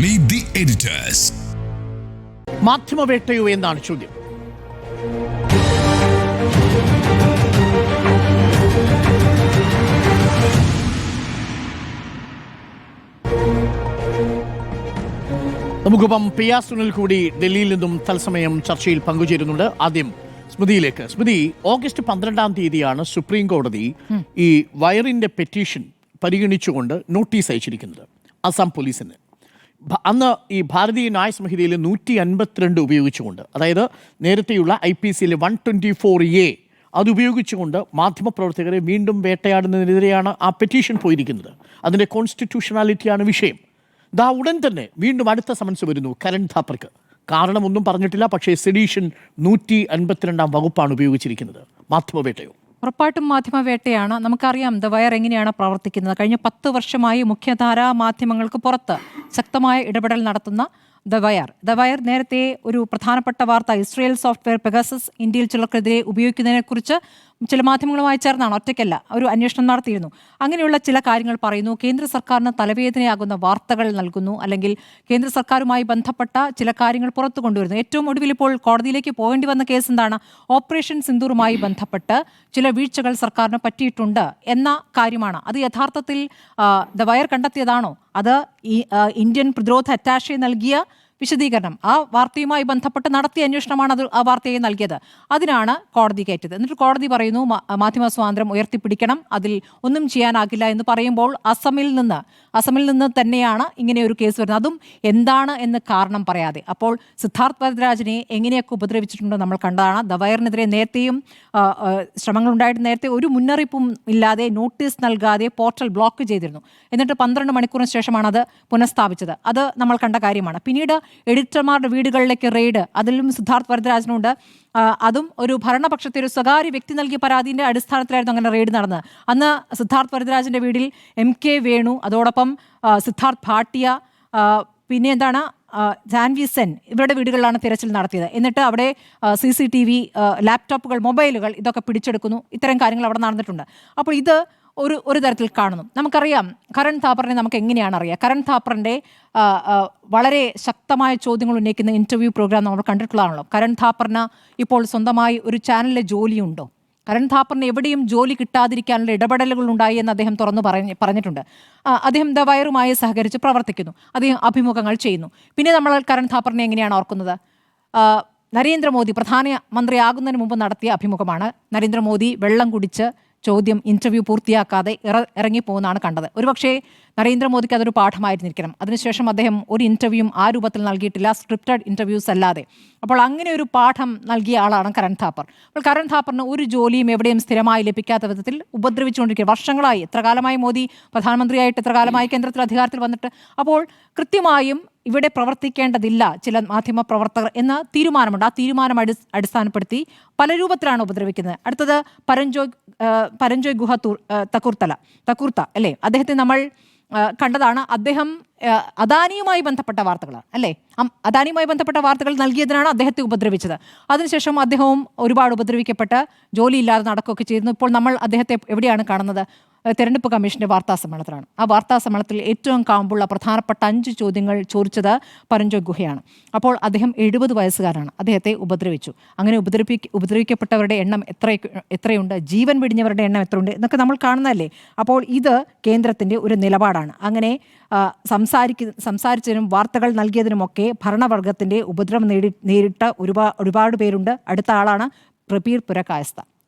Meet the editors. മാധ്യമവേട്ടയോ എന്നാണ് ചോദ്യം. നമുക്കിപ്പം പിയ സുനിൽ കൂടി ഡൽഹിയിൽ നിന്നും തത്സമയം ചർച്ചയിൽ പങ്കുചേരുന്നുണ്ട്. ആദ്യം സ്മൃതിയിലേക്ക്. സ്മൃതി, ഓഗസ്റ്റ് 12 സുപ്രീം കോടതി ഈ വയറിന്റെ പെറ്റീഷൻ പരിഗണിച്ചുകൊണ്ട് നോട്ടീസ് അയച്ചിരിക്കുന്നത് അസം പോലീസിന്. അന്ന് ഈ ഭാരതീയ ന്യായ സംഹിതയിൽ 152 ഉപയോഗിച്ചുകൊണ്ട്, അതായത് നേരത്തെയുള്ള IPC 124A അത് ഉപയോഗിച്ചുകൊണ്ട് മാധ്യമപ്രവർത്തകരെ വീണ്ടും വേട്ടയാടുന്നതിനെതിരെയാണ് ആ പെറ്റീഷൻ പോയിരിക്കുന്നത്. അതിൻ്റെ കോൺസ്റ്റിറ്റ്യൂഷണാലിറ്റിയാണ് വിഷയം. ദാ ഉടൻ തന്നെ വീണ്ടും അടുത്ത സമൻസ് വരുന്നു കരൺ ഥാപ്പർക്ക്. കാരണമൊന്നും പറഞ്ഞിട്ടില്ല, പക്ഷേ സെഡീഷൻ 152 വകുപ്പാണ് ഉപയോഗിച്ചിരിക്കുന്നത്. മാധ്യമവേട്ടയോ? ഉറപ്പായിട്ടും മാധ്യമവേട്ടയാണ്. നമുക്കറിയാം ദ വയർ എങ്ങനെയാണ് പ്രവർത്തിക്കുന്നത്. കഴിഞ്ഞ 10 വർഷമായി മുഖ്യധാരാ മാധ്യമങ്ങൾക്ക് പുറത്ത് ശക്തമായ ഇടപെടൽ നടത്തുന്ന ദ വയർ നേരത്തെ ഒരു പ്രധാനപ്പെട്ട വാർത്ത, ഇസ്രയേൽ സോഫ്റ്റ്വെയർ പെഗസസ് ഇന്ത്യയിൽ ചിലർക്കെതിരെ ഉപയോഗിക്കുന്നതിനെക്കുറിച്ച് ചില മാധ്യമങ്ങളുമായി ചേർന്നാണ്, ഒറ്റയ്ക്കല്ല, ഒരു അന്വേഷണം നടത്തിയിരുന്നു. അങ്ങനെയുള്ള ചില കാര്യങ്ങൾ പറയുന്നു. കേന്ദ്ര സർക്കാരിന് തലവേദനയാകുന്ന വാർത്തകൾ നൽകുന്നു, അല്ലെങ്കിൽ കേന്ദ്ര സർക്കാരുമായി ബന്ധപ്പെട്ട ചില കാര്യങ്ങൾ പുറത്തു കൊണ്ടുവരുന്നു. ഏറ്റവും ഒടുവിൽ ഇപ്പോൾ കോടതിയിലേക്ക് പോകേണ്ടി വന്ന കേസ് എന്താണ്? ഓപ്പറേഷൻ സിന്ദൂറുമായി ബന്ധപ്പെട്ട് ചില വീഴ്ചകൾ സർക്കാരിന് പറ്റിയിട്ടുണ്ട് എന്ന കാര്യമാണ്. അത് യഥാർത്ഥത്തിൽ ദ വയർ കണ്ടെത്തിയതാണോ? അത് ഇന്ത്യൻ പ്രതിരോധ അറ്റാഷെ നൽകിയ വിശദീകരണം, ആ വാർത്തയുമായി ബന്ധപ്പെട്ട് നടത്തിയ അന്വേഷണമാണ് അത് ആ വാർത്തയെ നൽകിയത്. അതിനാണ് കോടതി കയറ്റിയത്. എന്നിട്ട് കോടതി പറയുന്നു മാധ്യമ സ്വാതന്ത്ര്യം ഉയർത്തിപ്പിടിക്കണം, അതിൽ ഒന്നും ചെയ്യാനാകില്ല എന്ന് പറയുമ്പോൾ അസമിൽ നിന്ന് തന്നെയാണ് ഇങ്ങനെ ഒരു കേസ് വരുന്നത്. അതും എന്താണ് എന്ന് കാരണം പറയാതെ. അപ്പോൾ സിദ്ധാർത്ഥ് വരദരാജനെ എങ്ങനെയൊക്കെ ഉപദ്രവിച്ചിട്ടുണ്ടോ നമ്മൾ കണ്ടതാണ്. ദ വയറിനെതിരെ നേരത്തെയും ശ്രമങ്ങളുണ്ടായിട്ട് നേരത്തെ ഒരു മുന്നറിയിപ്പും ഇല്ലാതെ, നോട്ടീസ് നൽകാതെ പോർട്ടൽ ബ്ലോക്ക് ചെയ്തിരുന്നു. എന്നിട്ട് 12 മണിക്കൂറിന് ശേഷമാണ് അത് പുനഃസ്ഥാപിച്ചത്. അത് നമ്മൾ കണ്ട കാര്യമാണ്. പിന്നീട് എഡിറ്റർമാരുടെ വീടുകളിലേക്ക് റെയ്ഡ്, അതിലും സിദ്ധാർത്ഥ് വരദരാജനുണ്ട്. അതും ഒരു ഭരണപക്ഷത്തെ ഒരു സ്വകാര്യ വ്യക്തി നൽകിയ പരാതിൻ്റെ അടിസ്ഥാനത്തിലായിരുന്നു അങ്ങനെ റെയ്ഡ് നടന്നത്. അന്ന് സിദ്ധാർത്ഥ് വരദരാജൻ്റെ വീട്ടിൽ MK വേണു, അതോടൊപ്പം സിദ്ധാർത്ഥ് ഭാട്ടിയ, പിന്നെ എന്താണ് ജാൻവി സെൻ, ഇവരുടെ വീടുകളിലാണ് തിരച്ചിൽ നടത്തിയത്. എന്നിട്ട് അവിടെ CCTV, ലാപ്ടോപ്പുകൾ, മൊബൈലുകൾ ഇതൊക്കെ പിടിച്ചെടുക്കുന്നു. ഇത്തരം കാര്യങ്ങൾ അവിടെ നടന്നിട്ടുണ്ട്. അപ്പോൾ ഇത് ഒരു തരത്തിൽ കാണുന്നു. നമുക്കറിയാം കരൺ ഥാപ്പറിനെ നമുക്ക് എങ്ങനെയാണ് അറിയാം. കരൺ ഥാപ്പറിൻ്റെ വളരെ ശക്തമായ ചോദ്യങ്ങൾ ഉന്നയിക്കുന്ന ഇൻ്റർവ്യൂ പ്രോഗ്രാം നമ്മൾ കണ്ടിട്ടുള്ളതാണല്ലോ. കരൺ ഥാപ്പറിന് ഇപ്പോൾ സ്വന്തമായി ഒരു ചാനലിലെ ജോലിയുണ്ടോ? കരൺ ഥാപ്പറിന് എവിടെയും ജോലി കിട്ടാതിരിക്കാനുള്ള ഇടപെടലുകൾ ഉണ്ടായി എന്ന് അദ്ദേഹം തുറന്നു പറഞ്ഞിട്ടുണ്ട്. അദ്ദേഹം ദ വയറുമായി സഹകരിച്ച് പ്രവർത്തിക്കുന്നു, അദ്ദേഹം അഭിമുഖങ്ങൾ ചെയ്യുന്നു. പിന്നെ നമ്മൾ കരൺ ഥാപ്പറിനെ എങ്ങനെയാണ് ഓർക്കുന്നത്? നരേന്ദ്രമോദി പ്രധാനമന്ത്രിയാകുന്നതിന് മുമ്പ് നടത്തിയ അഭിമുഖമാണ്. നരേന്ദ്രമോദി വെള്ളം കുടിച്ച് ഇൻ്റർവ്യൂ പൂർത്തിയാക്കാതെ ഇറങ്ങിപ്പോകുന്നതാണ് കണ്ടത്. ഒരുപക്ഷേ നരേന്ദ്രമോദിക്ക് അതൊരു പാഠമായിരുന്നിരിക്കണം. അതിനുശേഷം അദ്ദേഹം ഒരു ഇൻ്റർവ്യൂവും ആ രൂപത്തിൽ നൽകിയിട്ടില്ല, സ്ക്രിപ്റ്റഡ് ഇൻ്റർവ്യൂസ് അല്ലാതെ. അപ്പോൾ അങ്ങനെ ഒരു പാഠം നൽകിയ ആളാണ് കരൺ ഥാപ്പർ. അപ്പോൾ കരൺ ഥാപ്പറിന് ഒരു ജോലിയും എവിടെയും സ്ഥിരമായി ലഭിക്കാത്ത വിധത്തിൽ ഉപദ്രവിച്ചുകൊണ്ടിരിക്കുക വർഷങ്ങളായി. എത്ര കാലമായി മോദി പ്രധാനമന്ത്രിയായിട്ട്, എത്ര കാലമായി കേന്ദ്രത്തിൽ അധികാരത്തിൽ വന്നിട്ട്. അപ്പോൾ കൃത്യമായും ഇവിടെ പ്രവർത്തിക്കേണ്ടതില്ല ചില മാധ്യമ പ്രവർത്തകർ എന്ന തീരുമാനമുണ്ട്. ആ തീരുമാനം അടിസ്ഥാനപ്പെടുത്തി പല രൂപത്തിലാണ് ഉപദ്രവിക്കുന്നത്. അടുത്തത് പരഞ്ജോയ് ഗുഹ തക്കൂർത്ത അല്ലേ, അദ്ദേഹത്തെ നമ്മൾ കണ്ടതാണ്. അദ്ദേഹം അദാനിയുമായി ബന്ധപ്പെട്ട വാർത്തകളാണ് അല്ലേ, അദാനിയുമായി ബന്ധപ്പെട്ട വാർത്തകൾ നൽകിയതിനാണ് അദ്ദേഹത്തെ ഉപദ്രവിച്ചത്. അതിനുശേഷം അദ്ദേഹവും ഒരുപാട് ഉപദ്രവിക്കപ്പെട്ട് ജോലിയില്ലാതെ നടക്കുകയൊക്കെ ചെയ്യുന്നു. ഇപ്പോൾ നമ്മൾ അദ്ദേഹത്തെ എവിടെയാണ് കാണുന്നത്? തെരഞ്ഞെടുപ്പ് കമ്മീഷൻ്റെ വാർത്താ സമ്മേളനത്തിലാണ്. ആ വാർത്താ സമ്മേളനത്തിൽ ഏറ്റവും കാമ്പുള്ള പ്രധാനപ്പെട്ട 5 ചോദ്യങ്ങൾ ചോദിച്ചത് പരഞ്ജോയ് ഗുഹയാണ്. അപ്പോൾ അദ്ദേഹം 70 വയസ്സുകാരാണ്, അദ്ദേഹത്തെ ഉപദ്രവിച്ചു. അങ്ങനെ ഉപദ്രവിക്കപ്പെട്ടവരുടെ എണ്ണം എത്രയുണ്ട്, ജീവൻ വെടിഞ്ഞവരുടെ എണ്ണം എത്രയുണ്ട് എന്നൊക്കെ നമ്മൾ കാണുന്നതല്ലേ. അപ്പോൾ ഇത് കേന്ദ്രത്തിൻ്റെ ഒരു നിലപാടാണ്. അങ്ങനെ സംസാരിച്ചതിനും വാർത്തകൾ നൽകിയതിനുമൊക്കെ ഭരണവർഗത്തിൻ്റെ ഉപദ്രവം നേരിട്ട ഒരുപാട് പേരുണ്ട്. അടുത്ത ആളാണ് പ്രബീർ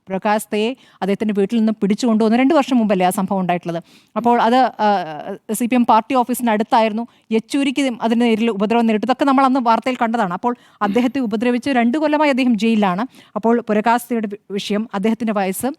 പുരകായസ്ഥയെ അദ്ദേഹത്തിൻ്റെ വീട്ടിൽ നിന്ന് പിടിച്ചുകൊണ്ടുവന്ന് 2 വർഷം മുമ്പല്ലേ ആ സംഭവം ഉണ്ടായിട്ടുള്ളത്. അപ്പോൾ അത് CPM പാർട്ടി ഓഫീസിന് അടുത്തായിരുന്നു. യെച്ചൂരിക്ക് അതിന് നേരിൽ ഉപദ്രവം നേരിട്ടു. ഇതൊക്കെ നമ്മൾ അന്ന് വാർത്തയിൽ കണ്ടതാണ്. അപ്പോൾ അദ്ദേഹത്തെ ഉപദ്രവിച്ച് 2 കൊല്ലമായി അദ്ദേഹം ജയിലിലാണ്. അപ്പോൾ പുരകായസ്ഥയുടെ വിഷയം, അദ്ദേഹത്തിൻ്റെ വയസ്സ്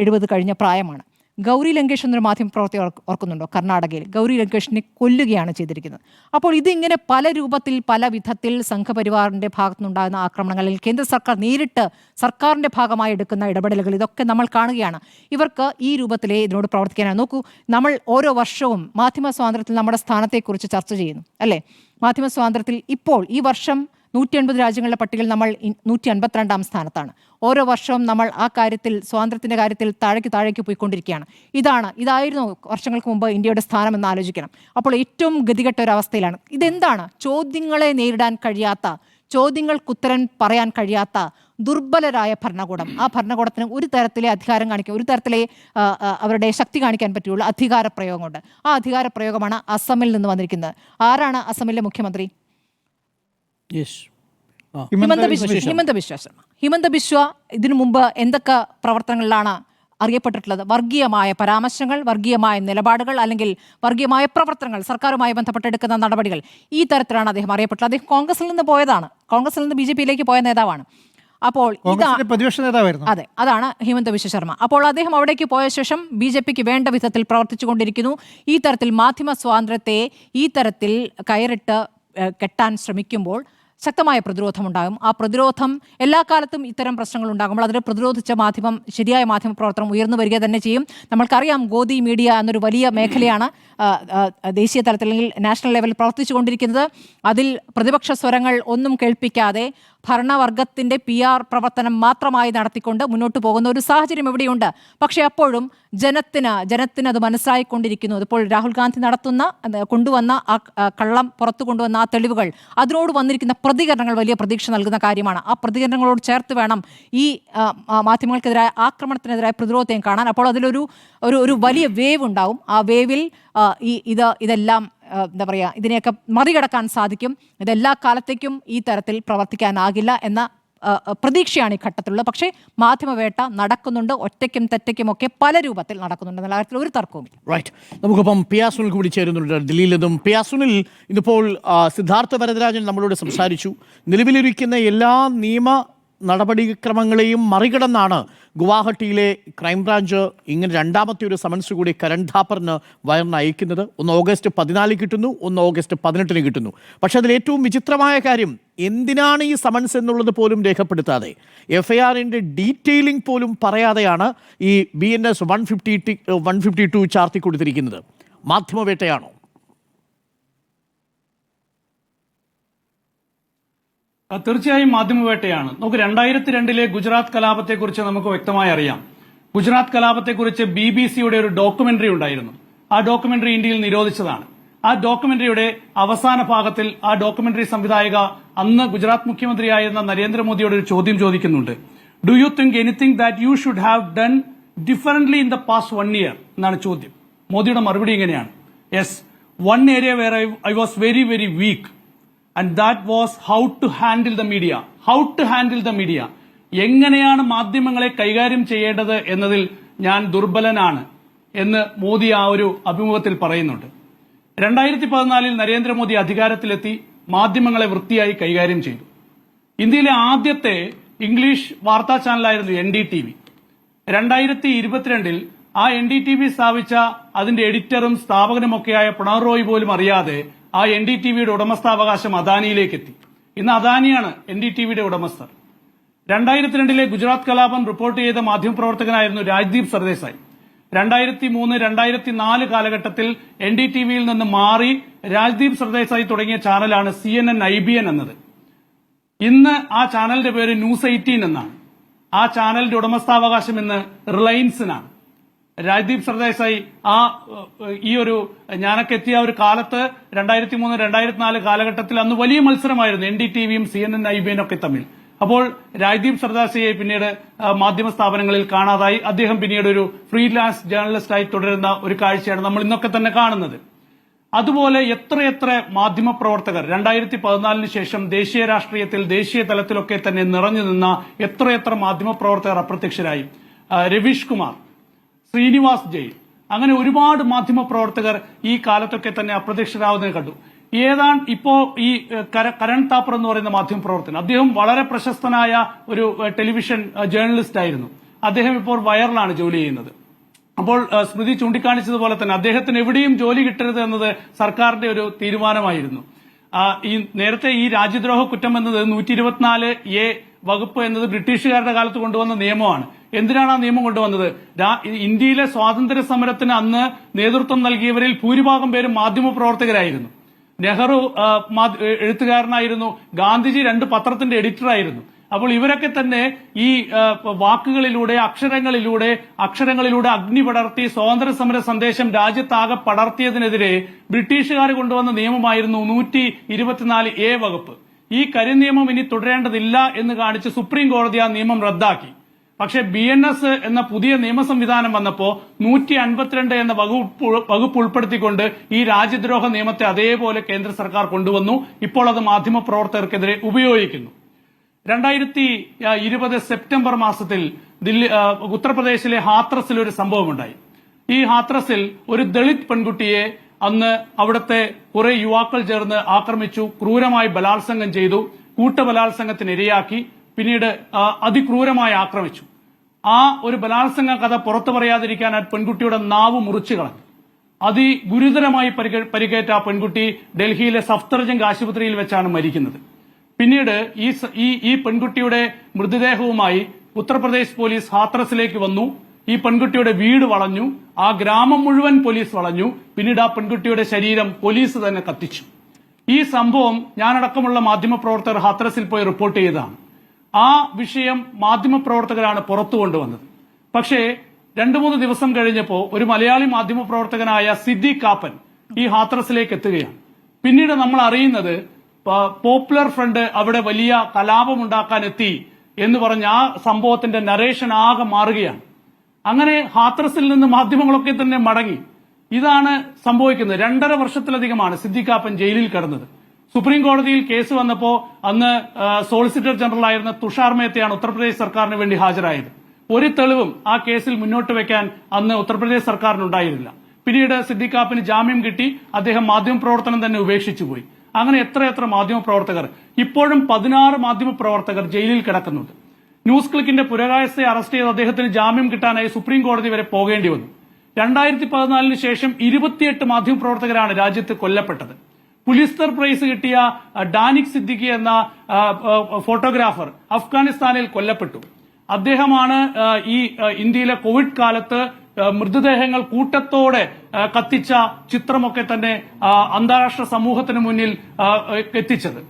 70 കഴിഞ്ഞ പ്രായമാണ്. ഗൗരി ലങ്കേഷ് എന്നൊരു മാധ്യമപ്രവർത്തകർ ഓർക്കുന്നുണ്ടോ? കർണാടകയിൽ ഗൗരി ലങ്കേഷിനെ കൊല്ലുകയാണ് ചെയ്തിരിക്കുന്നത്. അപ്പോൾ ഇതിങ്ങനെ പല രൂപത്തിൽ പല വിധത്തിൽ സംഘപരിവാറിൻ്റെ ഭാഗത്തുനിന്നുണ്ടാകുന്ന ആക്രമണങ്ങളിൽ കേന്ദ്ര സർക്കാർ നേരിട്ട് സർക്കാരിൻ്റെ ഭാഗമായി എടുക്കുന്ന ഇടപെടലുകൾ, ഇതൊക്കെ നമ്മൾ കാണുകയാണ്. ഇവർക്ക് ഈ രൂപത്തിലേ ഇതിനോട് പ്രവർത്തിക്കാനാണ്. നോക്കൂ, നമ്മൾ ഓരോ വർഷവും മാധ്യമ സ്വാതന്ത്ര്യത്തിൽ നമ്മുടെ സ്ഥാനത്തെക്കുറിച്ച് ചർച്ച ചെയ്യുന്നു അല്ലേ. മാധ്യമ സ്വാതന്ത്ര്യത്തിൽ ഇപ്പോൾ ഈ വർഷം 180 രാജ്യങ്ങളുടെ പട്ടികയിൽ നമ്മൾ 152-ാം സ്ഥാനത്താണ്. ഓരോ വർഷവും നമ്മൾ ആ കാര്യത്തിൽ, സ്വാതന്ത്ര്യത്തിന്റെ കാര്യത്തിൽ താഴേക്ക് പോയിക്കൊണ്ടിരിക്കുകയാണ്. ഇതായിരുന്നു വർഷങ്ങൾക്ക് മുമ്പ് ഇന്ത്യയുടെ സ്ഥാനം എന്ന് ആലോചിക്കണം. അപ്പോൾ ഏറ്റവും ഗതികെട്ട ഒരു അവസ്ഥയിലാണ്. ഇതെന്താണ്? ചോദ്യങ്ങളെ നേരിടാൻ കഴിയാത്ത, ചോദ്യങ്ങൾക്കുത്തരം പറയാൻ കഴിയാത്ത ദുർബലരായ ഭരണകൂടം. ആ ഭരണകൂടത്തിന് ഒരു തരത്തിലെ അധികാരം കാണിക്കാൻ, ഒരു തരത്തിലെ അവരുടെ ശക്തി കാണിക്കാൻ പറ്റുള്ളൂ അധികാര പ്രയോഗം കൊണ്ട്. ആ അധികാര പ്രയോഗമാണ് അസമിൽ നിന്ന് വന്നിരിക്കുന്നത്. ആരാണ് അസമിലെ മുഖ്യമന്ത്രി? ഹിമന്ത ബിശ്വ ശർമ്മ. ഹിമന്ത ബിശ്വ ഇതിനു മുമ്പ് എന്തൊക്കെ പ്രവർത്തനങ്ങളിലാണ് അറിയപ്പെട്ടിട്ടുള്ളത്? വർഗീയമായ പരാമർശങ്ങൾ, വർഗീയമായ നിലപാടുകൾ, അല്ലെങ്കിൽ വർഗീയമായ പ്രവർത്തനങ്ങൾ, സർക്കാരുമായി ബന്ധപ്പെട്ടെടുക്കുന്ന നടപടികൾ, ഈ തരത്തിലാണ് അദ്ദേഹം അറിയപ്പെട്ടത്. അദ്ദേഹം കോൺഗ്രസിൽ നിന്ന് പോയതാണ്, കോൺഗ്രസിൽ നിന്ന് BJP-യിലേക്ക് പോയ നേതാവാണ്. അപ്പോൾ പ്രതിപക്ഷ നേതാവായിരുന്നു. അതെ, അതാണ് ഹിമന്ത ബിശ്വ ശർമ്മ. അപ്പോൾ അദ്ദേഹം അവിടേക്ക് പോയ ശേഷം BJP-ക്ക് വേണ്ട വിധത്തിൽ പ്രവർത്തിച്ചുകൊണ്ടിരിക്കുന്നു. ഈ തരത്തിൽ മാധ്യമ സ്വാതന്ത്ര്യത്തെ ഈ തരത്തിൽ കയറിട്ട് കെട്ടാൻ ശ്രമിക്കുമ്പോൾ ശക്തമായ പ്രതിരോധമുണ്ടാകും. ആ പ്രതിരോധം എല്ലാ കാലത്തും ഇത്തരം പ്രശ്നങ്ങൾ ഉണ്ടാകുമ്പോൾ അതിനെ പ്രതിരോധിച്ച ശരിയായ മാധ്യമ പ്രവർത്തനം ഉയർന്നു വരിക തന്നെ ചെയ്യും. നമ്മൾക്കറിയാം, ഗോദി മീഡിയ എന്നൊരു വലിയ മേഖലയാണ് ദേശീയ തലത്തിൽ അല്ലെങ്കിൽ നാഷണൽ ലെവലിൽ പ്രവർത്തിച്ചുകൊണ്ടിരിക്കുന്നത്. അതിൽ പ്രതിപക്ഷ സ്വരങ്ങൾ ഒന്നും കേൾപ്പിക്കാതെ ഭരണവർഗത്തിന്റെ PR പ്രവർത്തനം മാത്രമായി നടത്തിക്കൊണ്ട് മുന്നോട്ട് പോകുന്ന ഒരു സാഹചര്യം ഇവിടെയുണ്ട്. പക്ഷേ അപ്പോഴും ജനത്തിന് അത് മനസ്സിലായിക്കൊണ്ടിരിക്കുന്നു. ഇപ്പോൾ രാഹുൽ ഗാന്ധി കൊണ്ടുവന്ന ആ കള്ളം പുറത്തു കൊണ്ടുവന്ന ആ തെളിവുകൾ, അതിനോട് വന്നിരിക്കുന്ന പ്രതികരണങ്ങൾ വലിയ പ്രതീക്ഷ നൽകുന്ന കാര്യമാണ്. ആ പ്രതികരണങ്ങളോട് ചേർത്ത് വേണം ഈ മാധ്യമങ്ങൾക്കെതിരായ ആക്രമണത്തിനെതിരായ പ്രതിരോധത്തെയും കാണാൻ. അപ്പോൾ അതിലൊരു വലിയ വേവ് ഉണ്ടാവും. ആ വേവിൽ ഇതെല്ലാം എന്താ പറയുക, ഇതിനെയൊക്കെ മറികടക്കാൻ സാധിക്കും. ഇതെല്ലാ കാലത്തേക്കും ഈ തരത്തിൽ പ്രവർത്തിക്കാനാകില്ല എന്ന പ്രതീക്ഷയാണ് ഈ ഘട്ടത്തിലുള്ളത്. പക്ഷേ മാധ്യമവേട്ട നടക്കുന്നുണ്ട്, ഒറ്റയ്ക്കും തെറ്റയ്ക്കും ഒക്കെ പല രൂപത്തിൽ നടക്കുന്നുണ്ട് എന്ന കാര്യത്തിൽ ഒരു തർക്കവുമില്ല. റൈറ്റ്. നമുക്കിപ്പം പിയാസുനിൽ കൂടി ചേരുന്നുണ്ട് ഡൽഹിയിൽ നിന്നും. പിയാസുനിൽ, ഇതിപ്പോൾ സിദ്ധാർത്ഥ വരദരാജൻ നമ്മളോട് സംസാരിച്ചു. നിലവിലിരിക്കുന്ന എല്ലാ നിയമ നടപടിക്രമങ്ങളെയും മറികടന്നാണ് ഗുവാഹട്ടിയിലെ ക്രൈംബ്രാഞ്ച് ഇങ്ങനെ രണ്ടാമത്തെ ഒരു സമൻസ് കൂടി കരൺ ഥാപ്പറിന് വയറിന് അയക്കുന്നത്. ഒന്ന് ഓഗസ്റ്റ് 14 കിട്ടുന്നു, ഒന്ന് ഓഗസ്റ്റ് 18 കിട്ടുന്നു. പക്ഷെ അതിൽ ഏറ്റവും വിചിത്രമായ കാര്യം, എന്തിനാണ് ഈ സമൻസ് എന്നുള്ളത് പോലും രേഖപ്പെടുത്താതെ, FIR-ന്റെ ഡീറ്റെയിലിംഗ് പോലും പറയാതെയാണ് ഈ BNS 152 ചാർത്തി കൊടുത്തിരിക്കുന്നത്. മാധ്യമവേട്ടയാണോ? തീർച്ചയായും മാധ്യമവേട്ടയാണ്. നമുക്ക് 2002 ഗുജറാത്ത് കലാപത്തെക്കുറിച്ച് നമുക്ക് വ്യക്തമായി അറിയാം. ഗുജറാത്ത് കലാപത്തെക്കുറിച്ച് BBC-യുടെ ഒരു ഡോക്യുമെന്ററി ഉണ്ടായിരുന്നു. ആ ഡോക്യുമെന്ററി ഇന്ത്യയിൽ നിരോധിച്ചതാണ്. ആ ഡോക്യുമെന്ററിയുടെ അവസാന ഭാഗത്തിൽ ആ ഡോക്യുമെന്ററി സംവിധായക അന്ന് ഗുജറാത്ത് മുഖ്യമന്ത്രിയായിരുന്ന നരേന്ദ്രമോദിയോട് ഒരു ചോദ്യം ചോദിക്കുന്നുണ്ട്. Do you think anything that you should have done differently in the past 1 year എന്നാണ് ചോദ്യം. മോദിയുടെ മറുപടി ഇങ്ങനെയാണ്: yes, one area where I was very very weak, and that was how to handle the media. How to handle the media. എങ്ങനെയാണ് മാധ്യമങ്ങളെ കൈകാര്യം ചെയ്യേണ്ടത് എന്നതിൽ ഞാൻ ദുർബലനാണ് എന്ന് മോദി ആ ഒരു അഭിമുഖത്തിൽ പറയുന്നുണ്ട്. 2014 നരേന്ദ്രമോദി അധികാരത്തിലെത്തി മാധ്യമങ്ങളെ വൃത്തിയായി കൈകാര്യം ചെയ്തു. ഇന്ത്യയിലെ ആദ്യത്തെ ഇംഗ്ലീഷ് വാർത്താ ചാനലായിരുന്നു NDTV. 2022 ആ NDTV സ്ഥാപിച്ച അതിന്റെ എഡിറ്ററും സ്ഥാപകനുമൊക്കെയായ പിണറായി റോയ് പോലും അറിയാതെ ആ NDTV-യുടെ ഉടമസ്ഥാവകാശം അദാനിയിലേക്ക് എത്തി. ഇന്ന് അദാനിയാണ് NDTV-യുടെ ഉടമസ്ഥർ. 2002 ഗുജറാത്ത് കലാപം റിപ്പോർട്ട് ചെയ്ത മാധ്യമപ്രവർത്തകനായിരുന്നു രാജ്ദീപ് സർദേശായി. 2003-2004 കാലഘട്ടത്തിൽ NDTV-യിൽ നിന്ന് മാറി രാജ്ദീപ് സർദേശായി തുടങ്ങിയ ചാനലാണ് CNN IBN എന്നത്. ഇന്ന് ആ ചാനലിന്റെ പേര് ന്യൂസ് 18 എന്നാണ്. ആ ചാനലിന്റെ ഉടമസ്ഥാവകാശം ഇന്ന് റിലയൻസിനാണ്. രാജ്ദീപ് സർദേശായി ഈ ഒരു ഞാനൊക്കെ എത്തിയ ഒരു കാലത്ത് 2003-2004 കാലഘട്ടത്തിൽ അന്ന് വലിയ മത്സരമായിരുന്നു NDTV-യും CNN IBN ഒക്കെ തമ്മിൽ. അപ്പോൾ രാജ്ദീപ് സർദേശായിയെ പിന്നീട് മാധ്യമ സ്ഥാപനങ്ങളിൽ കാണാതായി. അദ്ദേഹം പിന്നീട് ഒരു ഫ്രീലാൻസ് ജേർണലിസ്റ്റായി തുടരുന്ന ഒരു കാഴ്ചയാണ് നമ്മൾ ഇന്നൊക്കെ തന്നെ കാണുന്നത്. അതുപോലെ എത്രയെത്ര മാധ്യമ പ്രവർത്തകർ 2014 ശേഷം ദേശീയ രാഷ്ട്രീയത്തിൽ, ദേശീയ തലത്തിലൊക്കെ തന്നെ നിറഞ്ഞു നിന്ന എത്രയെത്ര മാധ്യമ പ്രവർത്തകർ അപ്രത്യക്ഷരായി. രവീഷ് കുമാർ, ശ്രീനിവാസ് ജെയിൻ, അങ്ങനെ ഒരുപാട് മാധ്യമ പ്രവർത്തകർ ഈ കാലത്തൊക്കെ തന്നെ അപ്രത്യക്ഷരാകുന്നത് കണ്ടു. ഇപ്പോ ഈ കരൺ താപ്പർ എന്ന് പറയുന്ന മാധ്യമ പ്രവർത്തകൻ, അദ്ദേഹം വളരെ പ്രശസ്തനായ ഒരു ടെലിവിഷൻ ജേർണലിസ്റ്റ് ആയിരുന്നു. അദ്ദേഹം ഇപ്പോൾ വയറിലാണ് ജോലി ചെയ്യുന്നത്. അപ്പോൾ സ്മൃതി ചൂണ്ടിക്കാണിച്ചതുപോലെ തന്നെ അദ്ദേഹത്തിന് എവിടെയും ജോലി കിട്ടരുത് എന്നത് സർക്കാരിന്റെ ഒരു തീരുമാനമായിരുന്നു. നേരത്തെ ഈ രാജ്യദ്രോഹ കുറ്റം എന്നത് 124A വകുപ്പ് എന്നത് ബ്രിട്ടീഷുകാരുടെ കാലത്ത് കൊണ്ടുവന്ന നിയമമാണ്. എന്തിനാണ് ആ നിയമം കൊണ്ടുവന്നത്? ഇന്ത്യയിലെ സ്വാതന്ത്ര്യ സമരത്തിന് അന്ന് നേതൃത്വം നൽകിയവരിൽ ഭൂരിഭാഗം പേരും മാധ്യമ പ്രവർത്തകരായിരുന്നു. നെഹ്റു എഴുത്തുകാരനായിരുന്നു, ഗാന്ധിജി 2 പത്രത്തിന്റെ എഡിറ്ററായിരുന്നു. അപ്പോൾ ഇവരൊക്കെ തന്നെ ഈ വാക്കുകളിലൂടെ അക്ഷരങ്ങളിലൂടെ അഗ്നി പടർത്തി സ്വാതന്ത്ര്യ സമര സന്ദേശം രാജ്യത്താകെ പടർത്തിയതിനെതിരെ ബ്രിട്ടീഷുകാർ കൊണ്ടുവന്ന നിയമമായിരുന്നു 124A വകുപ്പ്. ഈ കരിനിയമം ഇനി തുടരേണ്ടതില്ല എന്ന് കാണിച്ച് സുപ്രീം കോടതി ആ നിയമം റദ്ദാക്കി. പക്ഷെ BNS എന്ന പുതിയ നിയമ സംവിധാനം വന്നപ്പോ 152 എന്ന വകുപ്പ് ഉൾപ്പെടുത്തിക്കൊണ്ട് ഈ രാജ്യദ്രോഹ നിയമത്തെ അതേപോലെ കേന്ദ്ര സർക്കാർ കൊണ്ടുവന്നു. ഇപ്പോൾ അത് മാധ്യമപ്രവർത്തകർക്കെതിരെ ഉപയോഗിക്കുന്നു. 2020 സെപ്റ്റംബർ മാസത്തിൽ ഉത്തർപ്രദേശിലെ ഹാത്രസിൽ ഒരു സംഭവമുണ്ടായി. ഈ ഹാത്രസിൽ ഒരു ദളിത് പെൺകുട്ടിയെ അന്ന് അവിടുത്തെ കുറെ യുവാക്കൾ ചേർന്ന് ആക്രമിച്ചു, ക്രൂരമായി ബലാത്സംഗം ചെയ്തു, കൂട്ടബലാത്സംഗത്തിന് ഇരയാക്കി, പിന്നീട് അതിക്രൂരമായി ആക്രമിച്ചു. ആ ഒരു ബലാത്സംഗ കഥ പുറത്തു പറയാതിരിക്കാൻ ആ പെൺകുട്ടിയുടെ നാവ് മുറിച്ചു കളഞ്ഞു. അതിഗുരുതരമായി പരിക്കേറ്റ ആ പെൺകുട്ടി ഡൽഹിയിലെ സഫ്ദർജംഗ് ആശുപത്രിയിൽ വെച്ചാണ് മരിക്കുന്നത്. പിന്നീട് ഈ പെൺകുട്ടിയുടെ മൃതദേഹവുമായി ഉത്തർപ്രദേശ് പോലീസ് ഹാത്രസിലേക്ക് വന്നു. ഈ പെൺകുട്ടിയുടെ വീട് വളഞ്ഞു, ആ ഗ്രാമം മുഴുവൻ പോലീസ് വളഞ്ഞു. പിന്നീട് ആ പെൺകുട്ടിയുടെ ശരീരം പോലീസ് തന്നെ കത്തിച്ചു. ഈ സംഭവം ഞാനടക്കമുള്ള മാധ്യമപ്രവർത്തകർ ഹാത്രസിൽ പോയി റിപ്പോർട്ട് ചെയ്തതാണ്. ആ വിഷയം മാധ്യമപ്രവർത്തകരാണ് പുറത്തു കൊണ്ടുവന്നത്. പക്ഷേ 2-3 ദിവസം കഴിഞ്ഞപ്പോൾ ഒരു മലയാളി മാധ്യമപ്രവർത്തകനായ സിദ്ദീഖ് കാപ്പൻ ഈ ഹാത്രസിലേക്ക് എത്തുകയാണ്. പിന്നീട് നമ്മൾ അറിയുന്നത് പോപ്പുലർ ഫ്രണ്ട് അവിടെ വലിയ കലാപമുണ്ടാക്കാൻ എത്തി എന്ന് പറഞ്ഞ ആ സംഭവത്തിന്റെ നരേഷൻ ആകെ മാറുകയാണ്. അങ്ങനെ ഹാത്രസിൽ നിന്ന് മാധ്യമങ്ങളൊക്കെ തന്നെ മടങ്ങി. ഇതാണ് സംഭവിക്കുന്നത്. 2.5 വർഷത്തിലധികമാണ് സിദ്ദീഖ് കാപ്പൻ ജയിലിൽ കിടന്നത്. സുപ്രീം കോടതിയിൽ കേസ് വന്നപ്പോ അന്ന് സോളിസിറ്റർ ജനറൽ ആയിരുന്ന തുഷാർ മേത്തയാണ് ഉത്തർപ്രദേശ് സർക്കാരിന് വേണ്ടി ഹാജരായത്. ഒരു തെളിവും ആ കേസിൽ മുന്നോട്ട് വെക്കാൻ അന്ന് ഉത്തർപ്രദേശ് സർക്കാരിനുണ്ടായിരുന്നില്ല. പിന്നീട് സിദ്ദീഖ് കാപ്പന് ജാമ്യം കിട്ടി. അദ്ദേഹം മാധ്യമപ്രവർത്തനം തന്നെ ഉപേക്ഷിച്ചു പോയി. അങ്ങനെ എത്രയെത്ര മാധ്യമപ്രവർത്തകർ, ഇപ്പോഴും 16 മാധ്യമപ്രവർത്തകർ ജയിലിൽ കിടക്കുന്നുണ്ട്. ന്യൂസ് ക്ലിക്കിന്റെ പുരകായസ്ഥയെ അറസ്റ്റ് ചെയ്ത് അദ്ദേഹത്തിന് ജാമ്യം കിട്ടാനായി സുപ്രീം കോടതി വരെ പോകേണ്ടി വന്നു. 2014 ശേഷം 28 മാധ്യമപ്രവർത്തകരാണ് രാജ്യത്ത് കൊല്ലപ്പെട്ടത്. പുലിസ്തർ പ്രൈസ് കിട്ടിയ ഡാനിക് സിദ്ദിഖി എന്ന ഫോട്ടോഗ്രാഫർ അഫ്ഗാനിസ്ഥാനിൽ കൊല്ലപ്പെട്ടു. അദ്ദേഹമാണ് ഈ ഇന്ത്യയിലെ കോവിഡ് കാലത്ത് മൃതദേഹങ്ങൾ കൂട്ടത്തോടെ കത്തിച്ച ചിത്രമൊക്കെ തന്നെ അന്താരാഷ്ട്ര സമൂഹത്തിന് മുന്നിൽ എത്തിച്ചത്.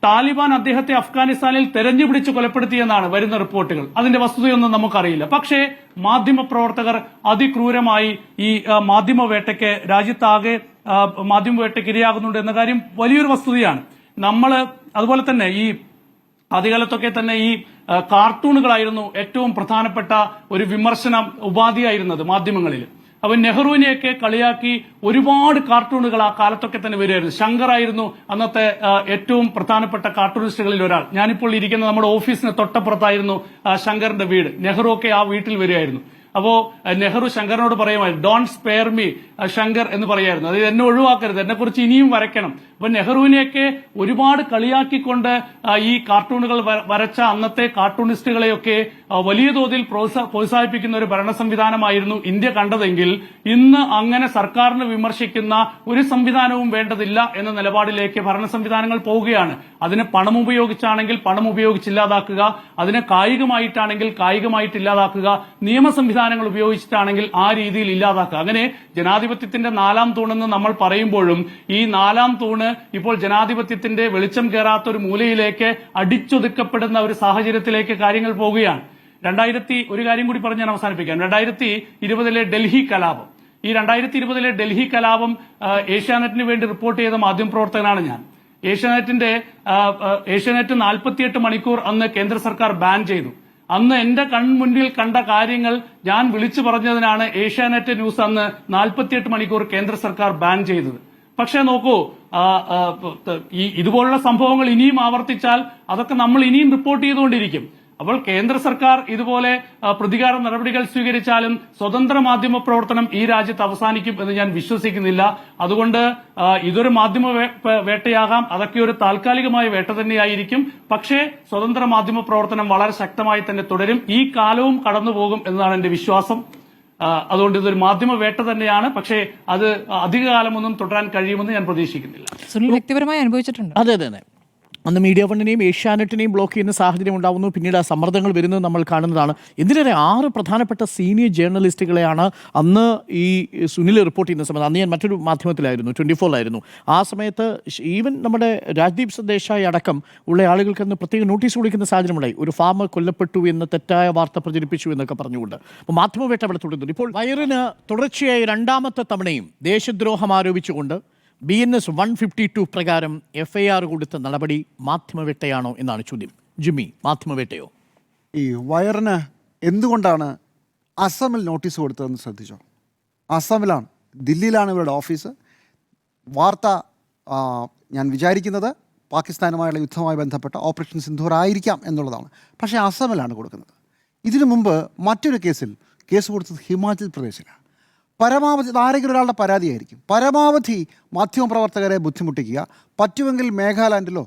താലിബാൻ അദ്ദേഹത്തെ അഫ്ഗാനിസ്ഥാനിൽ തെരഞ്ഞുപിടിച്ച് കൊലപ്പെടുത്തിയെന്നാണ് വരുന്ന റിപ്പോർട്ടുകൾ. അതിന്റെ വസ്തുതയൊന്നും നമുക്കറിയില്ല. പക്ഷേ മാധ്യമപ്രവർത്തകർ അതിക്രൂരമായി ഈ മാധ്യമവേട്ടയ്ക്ക് രാജ്യത്താകെ മാധ്യമവേട്ടയ്ക്ക് ഇരയാകുന്നുണ്ട് എന്ന കാര്യം വലിയൊരു വസ്തുതയാണ്. അതുപോലെ തന്നെ ഈ ആദ്യകാലത്തൊക്കെ തന്നെ ഈ കാർട്ടൂണുകളായിരുന്നു ഏറ്റവും പ്രധാനപ്പെട്ട ഒരു വിമർശന ഉപാധിയായിരുന്നത് മാധ്യമങ്ങളിൽ. അവൻ നെഹ്റുവിനെയൊക്കെ കളിയാക്കി ഒരുപാട് കാർട്ടൂണുകൾ ആ കാലത്തൊക്കെ തന്നെ വരുമായിരുന്നു. ശങ്കർ ആയിരുന്നു അന്നത്തെ ഏറ്റവും പ്രധാനപ്പെട്ട കാർട്ടൂണിസ്റ്റുകളിൽ ഒരാൾ. ഞാനിപ്പോൾ ഇരിക്കുന്ന നമ്മുടെ ഓഫീസിന് തൊട്ടപ്പുറത്തായിരുന്നു ശങ്കറിന്റെ വീട്. നെഹ്റു ഒക്കെ ആ വീട്ടിൽ വരികയായിരുന്നു. അപ്പോ നെഹ്റു ശങ്കറിനോട് പറയുമായിരുന്നു, ഡോണ്ട് സ്പെയർ മീ ശങ്കർ എന്ന് പറയായിരുന്നു. അതായത് എന്നെ ഒഴിവാക്കരുത്, എന്നെ കുറിച്ച് ഇനിയും വരയ്ക്കണം. അപ്പൊ നെഹ്റുവിനെയൊക്കെ ഒരുപാട് കളിയാക്കിക്കൊണ്ട് ഈ കാർട്ടൂണുകൾ വരച്ച അന്നത്തെ കാർട്ടൂണിസ്റ്റുകളെയൊക്കെ വലിയ തോതിൽ പ്രോത്സാഹിപ്പിക്കുന്ന ഒരു ഭരണ സംവിധാനമായിരുന്നു ഇന്ത്യ കണ്ടതെങ്കിൽ ഇന്ന് അങ്ങനെ സർക്കാരിനെ വിമർശിക്കുന്ന ഒരു സംവിധാനവും വേണ്ടതില്ല എന്ന നിലപാടിലേക്ക് ഭരണ സംവിധാനങ്ങൾ പോവുകയാണ്. അതിന് പണം ഉപയോഗിച്ചാണെങ്കിൽ പണം ഉപയോഗിച്ചില്ലാതാക്കുക, അതിനെ കായികമായിട്ടാണെങ്കിൽ കായികമായിട്ട് ഇല്ലാതാക്കുക, നിയമ സംവിധാനങ്ങൾ ഉപയോഗിച്ചിട്ടാണെങ്കിൽ ആ രീതിയിൽ ഇല്ലാതാക്കുക. അങ്ങനെ ജനാധിപത്യത്തിന്റെ 4ാം തൂണെന്ന് നമ്മൾ പറയുമ്പോഴും ഈ 4ാം തൂണ് ഇപ്പോൾ ജനാധിപത്യത്തിന്റെ വെളിച്ചം കയറാത്ത ഒരു മൂലയിലേക്ക് അടിച്ചൊതുക്കപ്പെടുന്ന ഒരു സാഹചര്യത്തിലേക്ക് കാര്യങ്ങൾ പോവുകയാണ്. ഒരു കാര്യം കൂടി പറഞ്ഞ് ഞാൻ അവസാനിപ്പിക്കാം. 2020 ഡൽഹി കലാപം. ഈ 2020 ഡൽഹി കലാപം ഏഷ്യാനെറ്റിന് വേണ്ടി റിപ്പോർട്ട് ചെയ്ത മാധ്യമപ്രവർത്തകനാണ് ഞാൻ. ഏഷ്യാനെറ്റ് 48 മണിക്കൂർ അന്ന് കേന്ദ്ര സർക്കാർ ബാൻ ചെയ്തു. അന്ന് എന്റെ കൺമുന്നിൽ കണ്ട കാര്യങ്ങൾ ഞാൻ വിളിച്ചു പറഞ്ഞതിനാണ് ഏഷ്യാനെറ്റ് ന്യൂസ് അന്ന് 48 മണിക്കൂർ കേന്ദ്ര സർക്കാർ ബാൻ ചെയ്തത്. പക്ഷേ നോക്കൂ, ഇതുപോലുള്ള സംഭവങ്ങൾ ഇനിയും ആവർത്തിച്ചാൽ അതൊക്കെ നമ്മൾ ഇനിയും റിപ്പോർട്ട് ചെയ്തുകൊണ്ടിരിക്കും. അപ്പോൾ കേന്ദ്ര സർക്കാർ ഇതുപോലെ പ്രതികാര നടപടികൾ സ്വീകരിച്ചാലും സ്വതന്ത്ര മാധ്യമ പ്രവർത്തനം ഈ രാജ്യത്ത് അവസാനിക്കും എന്ന് ഞാൻ വിശ്വസിക്കുന്നില്ല. അതുകൊണ്ട് ഇതൊരു മാധ്യമ വേട്ടയാകാം, അതൊക്കെ ഒരു താൽക്കാലികമായ വേട്ട തന്നെയായിരിക്കും. പക്ഷേ സ്വതന്ത്ര മാധ്യമ പ്രവർത്തനം വളരെ ശക്തമായി തന്നെ തുടരും. ഈ കാലവും കടന്നുപോകും എന്നതാണ് എന്റെ വിശ്വാസം. അതുകൊണ്ട് ഇതൊരു മാധ്യമ വേട്ട തന്നെയാണ്. പക്ഷേ അത് അധികകാലമൊന്നും തുടരാൻ കഴിയുമെന്ന് ഞാൻ പ്രതീക്ഷിക്കുന്നില്ല. സുനിൽ വ്യക്തിപരമായി അനുഭവിച്ചിട്ടുണ്ട്. അതെ. അന്ന് മീഡിയ വണ്ണിനെയും ഏഷ്യാനെറ്റിനെയും ബ്ലോക്ക് ചെയ്യുന്ന സാഹചര്യം ഉണ്ടാവുന്നു. പിന്നീട് ആ സമ്മർദ്ദങ്ങൾ വരുന്നത് നമ്മൾ കാണുന്നതാണ്. എന്തിനേറെ 6 പ്രധാനപ്പെട്ട സീനിയർ ജേർണലിസ്റ്റുകളെയാണ് അന്ന് ഈ സുനിൽ റിപ്പോർട്ട് ചെയ്യുന്ന സമയത്ത്, അന്ന് ഞാൻ മറ്റൊരു മാധ്യമത്തിലായിരുന്നു, 24-ലായിരുന്നു. ആ സമയത്ത് ഈവൻ നമ്മുടെ രാജ്ദീപ് ദേശായി അടക്കം ഉള്ള ആളുകൾക്ക് അന്ന് പ്രത്യേക നോട്ടീസ് കൊടുക്കുന്ന സാഹചര്യമുണ്ടായി. ഒരു ഫാമർ കൊല്ലപ്പെട്ടു എന്ന് തെറ്റായ വാർത്ത പ്രചരിപ്പിച്ചു എന്നൊക്കെ പറഞ്ഞുകൊണ്ട്. അപ്പോൾ മാധ്യമവേട്ട അവിടെ തുടരുന്നുണ്ട്. ഇപ്പോൾ വയറിന് തുടർച്ചയായി 2ാമത്തെ തവണയും ദേശദ്രോഹം ആരോപിച്ചുകൊണ്ട് BNS 152 പ്രകാരം FIR കൊടുത്ത നടപടി മാധ്യമവേട്ടയാണോ എന്നാണ് ചോദ്യം. ജിമ്മി, മാധ്യമവേട്ടയോ? ഈ വയറിന് എന്തുകൊണ്ടാണ് അസമിൽ നോട്ടീസ് കൊടുത്തതെന്ന് ശ്രദ്ധിച്ചോ? അസമിലാണ്, ദില്ലിയിലാണ് ഇവരുടെ ഓഫീസ്. വാർത്ത ഞാൻ വിചാരിക്കുന്നത് പാകിസ്ഥാനുമായുള്ള യുദ്ധവുമായി ബന്ധപ്പെട്ട ഓപ്പറേഷൻ സിന്ധൂർ ആയിരിക്കാം എന്നുള്ളതാണ്. പക്ഷേ അസമിലാണ് കൊടുക്കുന്നത്. ഇതിനു മുമ്പ് മറ്റൊരു കേസ് കൊടുത്തത് ഹിമാചൽ പ്രദേശിലാണ്. പരമാവധി ആരെങ്കിലും ഒരാളുടെ പരാതിയായിരിക്കും. പരമാവധി മാധ്യമപ്രവർത്തകരെ ബുദ്ധിമുട്ടിക്കുക, പറ്റുമെങ്കിൽ മേഘാലാൻഡിലോ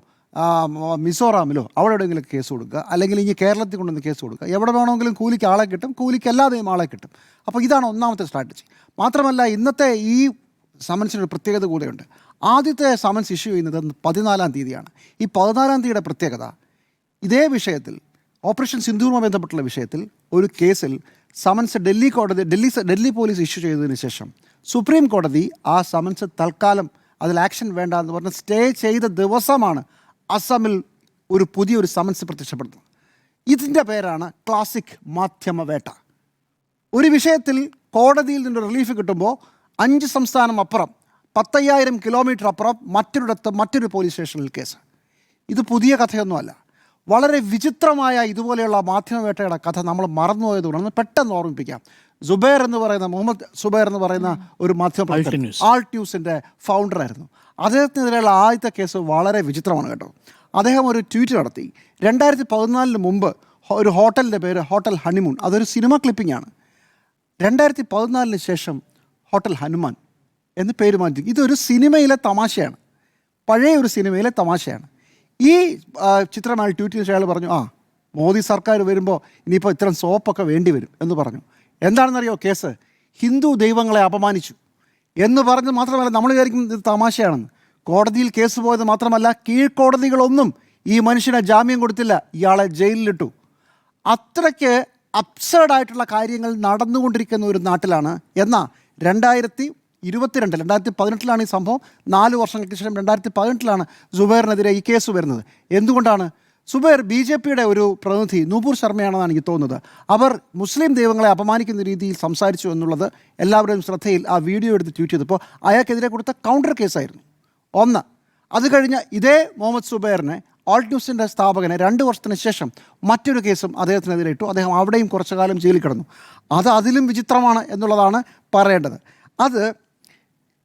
മിസോറാമിലോ അവിടെ എവിടെയെങ്കിലും കേസ് കൊടുക്കുക, അല്ലെങ്കിൽ ഇനി കേരളത്തിൽ കൊണ്ടുവന്ന് കേസ് കൊടുക്കുക. എവിടെ വേണമെങ്കിലും കൂലിക്ക് ആളെ കിട്ടും, കൂലിക്ക് അല്ലാതെയും ആളെ കിട്ടും. അപ്പോൾ ഇതാണ് ഒന്നാമത്തെ സ്ട്രാറ്റജി. മാത്രമല്ല ഇന്നത്തെ ഈ സമൻസിനൊരു പ്രത്യേകത കൂടെയുണ്ട്. ആദ്യത്തെ സമൻസ് ഇഷ്യൂ ചെയ്യുന്നത് 14-ാം തീയതിയാണ്. ഈ 14-ാം തീയതിയുടെ പ്രത്യേകത, ഇതേ വിഷയത്തിൽ ഓപ്പറേഷൻ സിന്ധൂറുമായി ബന്ധപ്പെട്ടുള്ള വിഷയത്തിൽ ഒരു കേസിൽ സമൻസ് ഡൽഹി പോലീസ് ഇഷ്യൂ ചെയ്തതിന് ശേഷം സുപ്രീം കോടതി ആ സമൻസ് തൽക്കാലം അതിൽ ആക്ഷൻ വേണ്ട എന്ന് പറഞ്ഞ് സ്റ്റേ ചെയ്ത ദിവസമാണ് അസമിൽ പുതിയൊരു സമൻസ് പ്രത്യക്ഷപ്പെടുന്നത്. ഇതിൻ്റെ പേരാണ് ക്ലാസിക് മാധ്യമവേട്ട. ഒരു വിഷയത്തിൽ കോടതിയിൽ നിന്ന് റിലീഫ് കിട്ടുമ്പോൾ 5 സംസ്ഥാനം അപ്പുറം 10,000 കിലോമീറ്റർ അപ്പുറം മറ്റൊരിടത്ത് മറ്റൊരു പോലീസ് സ്റ്റേഷനിൽ കേസ്. ഇത് പുതിയ കഥയൊന്നുമല്ല. വളരെ വിചിത്രമായ ഇതുപോലെയുള്ള മാധ്യമവേട്ടയുടെ കഥ നമ്മൾ മറന്നുപോയതുകൊണ്ടാണ് പെട്ടെന്ന് ഓർമ്മിപ്പിക്കാം. മുഹമ്മദ് സുബൈർ എന്ന് പറയുന്ന ഒരു മാധ്യമപ്രവർത്തകൻ, ആൾട്ട് ന്യൂസിൻ്റെ ഫൗണ്ടറായിരുന്നു. അദ്ദേഹത്തിനെതിരെയുള്ള ആദ്യത്തെ കേസ് വളരെ വിചിത്രമാണ് കേട്ടോ. അദ്ദേഹം ഒരു ട്വീറ്റ് നടത്തി. 2014 മുമ്പ് ഒരു ഹോട്ടലിൻ്റെ പേര് ഹോട്ടൽ ഹണിമൂൺ, അതൊരു സിനിമ ക്ലിപ്പിംഗ് ആണ്. 2014 ശേഷം ഹോട്ടൽ ഹനുമാൻ എന്ന് പേര് മാറ്റി. ഇതൊരു സിനിമയിലെ തമാശയാണ്, പഴയ ഒരു സിനിമയിലെ തമാശയാണ്. ഈ ചിത്രം അയാൾ ട്വീറ്റ് ചെയ്ത അയാൾ പറഞ്ഞു, മോദി സർക്കാർ വരുമ്പോൾ ഇനിയിപ്പോൾ ഇത്തരം സോപ്പൊക്കെ വേണ്ടി വരും എന്ന് പറഞ്ഞു. എന്താണെന്നറിയോ കേസ്? ഹിന്ദു ദൈവങ്ങളെ അപമാനിച്ചു എന്ന് പറഞ്ഞ് മാത്രമല്ല, നമ്മൾ വിചാരിക്കും ഇത് തമാശയാണെന്ന്. കോടതിയിൽ കേസ് പോയത് മാത്രമല്ല, കീഴ്ക്കോടതികളൊന്നും ഈ മനുഷ്യനെ ജാമ്യം കൊടുത്തില്ല, ഇയാളെ ജയിലിലിട്ടു. അത്രയ്ക്ക് അബ്സേർഡായിട്ടുള്ള കാര്യങ്ങൾ നടന്നുകൊണ്ടിരിക്കുന്ന ഒരു നാട്ടിലാണ്. എന്നാൽ 2018 ഈ സംഭവം. 4 വർഷങ്ങൾക്ക് ശേഷം 2018 സുബൈറിനെതിരെ ഈ കേസ് വരുന്നത്. എന്തുകൊണ്ടാണ്? സുബൈർ BJPയുടെ ഒരു പ്രതിനിധി നൂപുർ ശർമ്മയാണെന്നാണ് എനിക്ക് തോന്നുന്നത്. അവർ മുസ്ലിം ദൈവങ്ങളെ അപമാനിക്കുന്ന രീതിയിൽ സംസാരിച്ചു എന്നുള്ളത് എല്ലാവരുടെയും ശ്രദ്ധയിൽ ആ വീഡിയോ എടുത്ത് ട്വീറ്റ് ചെയ്തപ്പോൾ അയാൾക്കെതിരെ കൊടുത്ത കൗണ്ടർ കേസായിരുന്നു ഒന്ന്. അത് കഴിഞ്ഞ് ഇതേ മുഹമ്മദ് സുബൈറിനെ ആൾട്ട് ന്യൂസിൻ്റെ സ്ഥാപകനെ 2 വർഷത്തിന് ശേഷം മറ്റൊരു കേസും അദ്ദേഹത്തിനെതിരെ ഇട്ടു. അദ്ദേഹം അവിടെയും കുറച്ചു കാലം ജയിലിൽ കിടന്നു. അതിലും വിചിത്രമാണ് എന്നുള്ളതാണ് പറയേണ്ടത്. അത്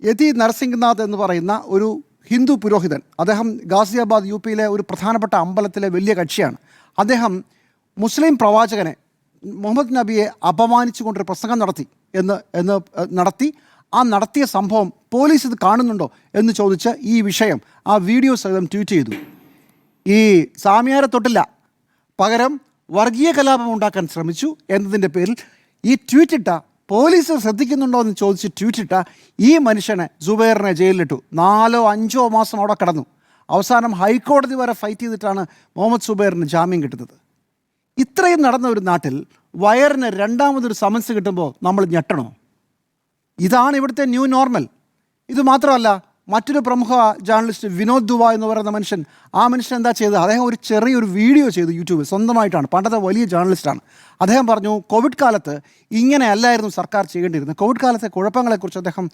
യതി നരസിംഹനാഥ് എന്ന് പറയുന്ന ഒരു ഹിന്ദു പുരോഹിതൻ. അദ്ദേഹം ഗാസിയാബാദ് UPയിലെ ഒരു പ്രധാനപ്പെട്ട അമ്പലത്തിലെ വലിയ കക്ഷിയാണ്. അദ്ദേഹം മുസ്ലിം പ്രവാചകനെ മുഹമ്മദ് നബിയെ അപമാനിച്ചുകൊണ്ടൊരു പ്രസംഗം നടത്തി. ആ നടത്തിയ സംഭവം പോലീസ് ഇത് കാണുന്നുണ്ടോ എന്ന് ചോദിച്ച് ഈ വിഷയം ആ വീഡിയോ സഹിതം ട്വീറ്റ് ചെയ്തു. ഈ സാമിയാരെ തൊട്ടില്ല, പകരം വർഗീയ കലാപം ഉണ്ടാക്കാൻ ശ്രമിച്ചു എന്നതിൻ്റെ പേരിൽ ഈ ട്വീറ്റിട്ട, പോലീസ് ശ്രദ്ധിക്കുന്നുണ്ടോ എന്ന് ചോദിച്ച് ട്വീറ്റിട്ട ഈ മനുഷ്യനെ, സുബൈറിനെ ജയിലിലിട്ടു. 4-5 മാസം അവിടെ കിടന്നു. അവസാനം ഹൈക്കോടതി വരെ ഫൈറ്റ് ചെയ്തിട്ടാണ് മുഹമ്മദ് സുബൈറിന് ജാമ്യം കിട്ടുന്നത്. ഇത്രയും നടന്ന ഒരു നാട്ടിൽ വയറിന് 2ാമതൊരു സമൻസ് കിട്ടുമ്പോൾ നമ്മൾ ഞെട്ടണോ? ഇതാണ് ഇവിടുത്തെ ന്യൂ നോർമൽ. ഇത് മാത്രമല്ല, മറ്റൊരു പ്രമുഖ ജേർണലിസ്റ്റ് വിനോദ് ദുവ എന്ന് പറയുന്ന മനുഷ്യൻ, ആ മനുഷ്യൻ എന്താ ചെയ്തത്? അദ്ദേഹം ഒരു ചെറിയൊരു വീഡിയോ ചെയ്തു യൂട്യൂബിൽ സ്വന്തമായിട്ടാണ്. പണ്ടത്തെ വലിയ ജേർണലിസ്റ്റാണ്. അദ്ദേഹം പറഞ്ഞു, കോവിഡ് കാലത്ത് ഇങ്ങനെ അല്ലായിരുന്നു സർക്കാർ ചെയ്യേണ്ടിയിരുന്നത്. കോവിഡ് കാലത്തെ കുഴപ്പങ്ങളെക്കുറിച്ച് അദ്ദേഹം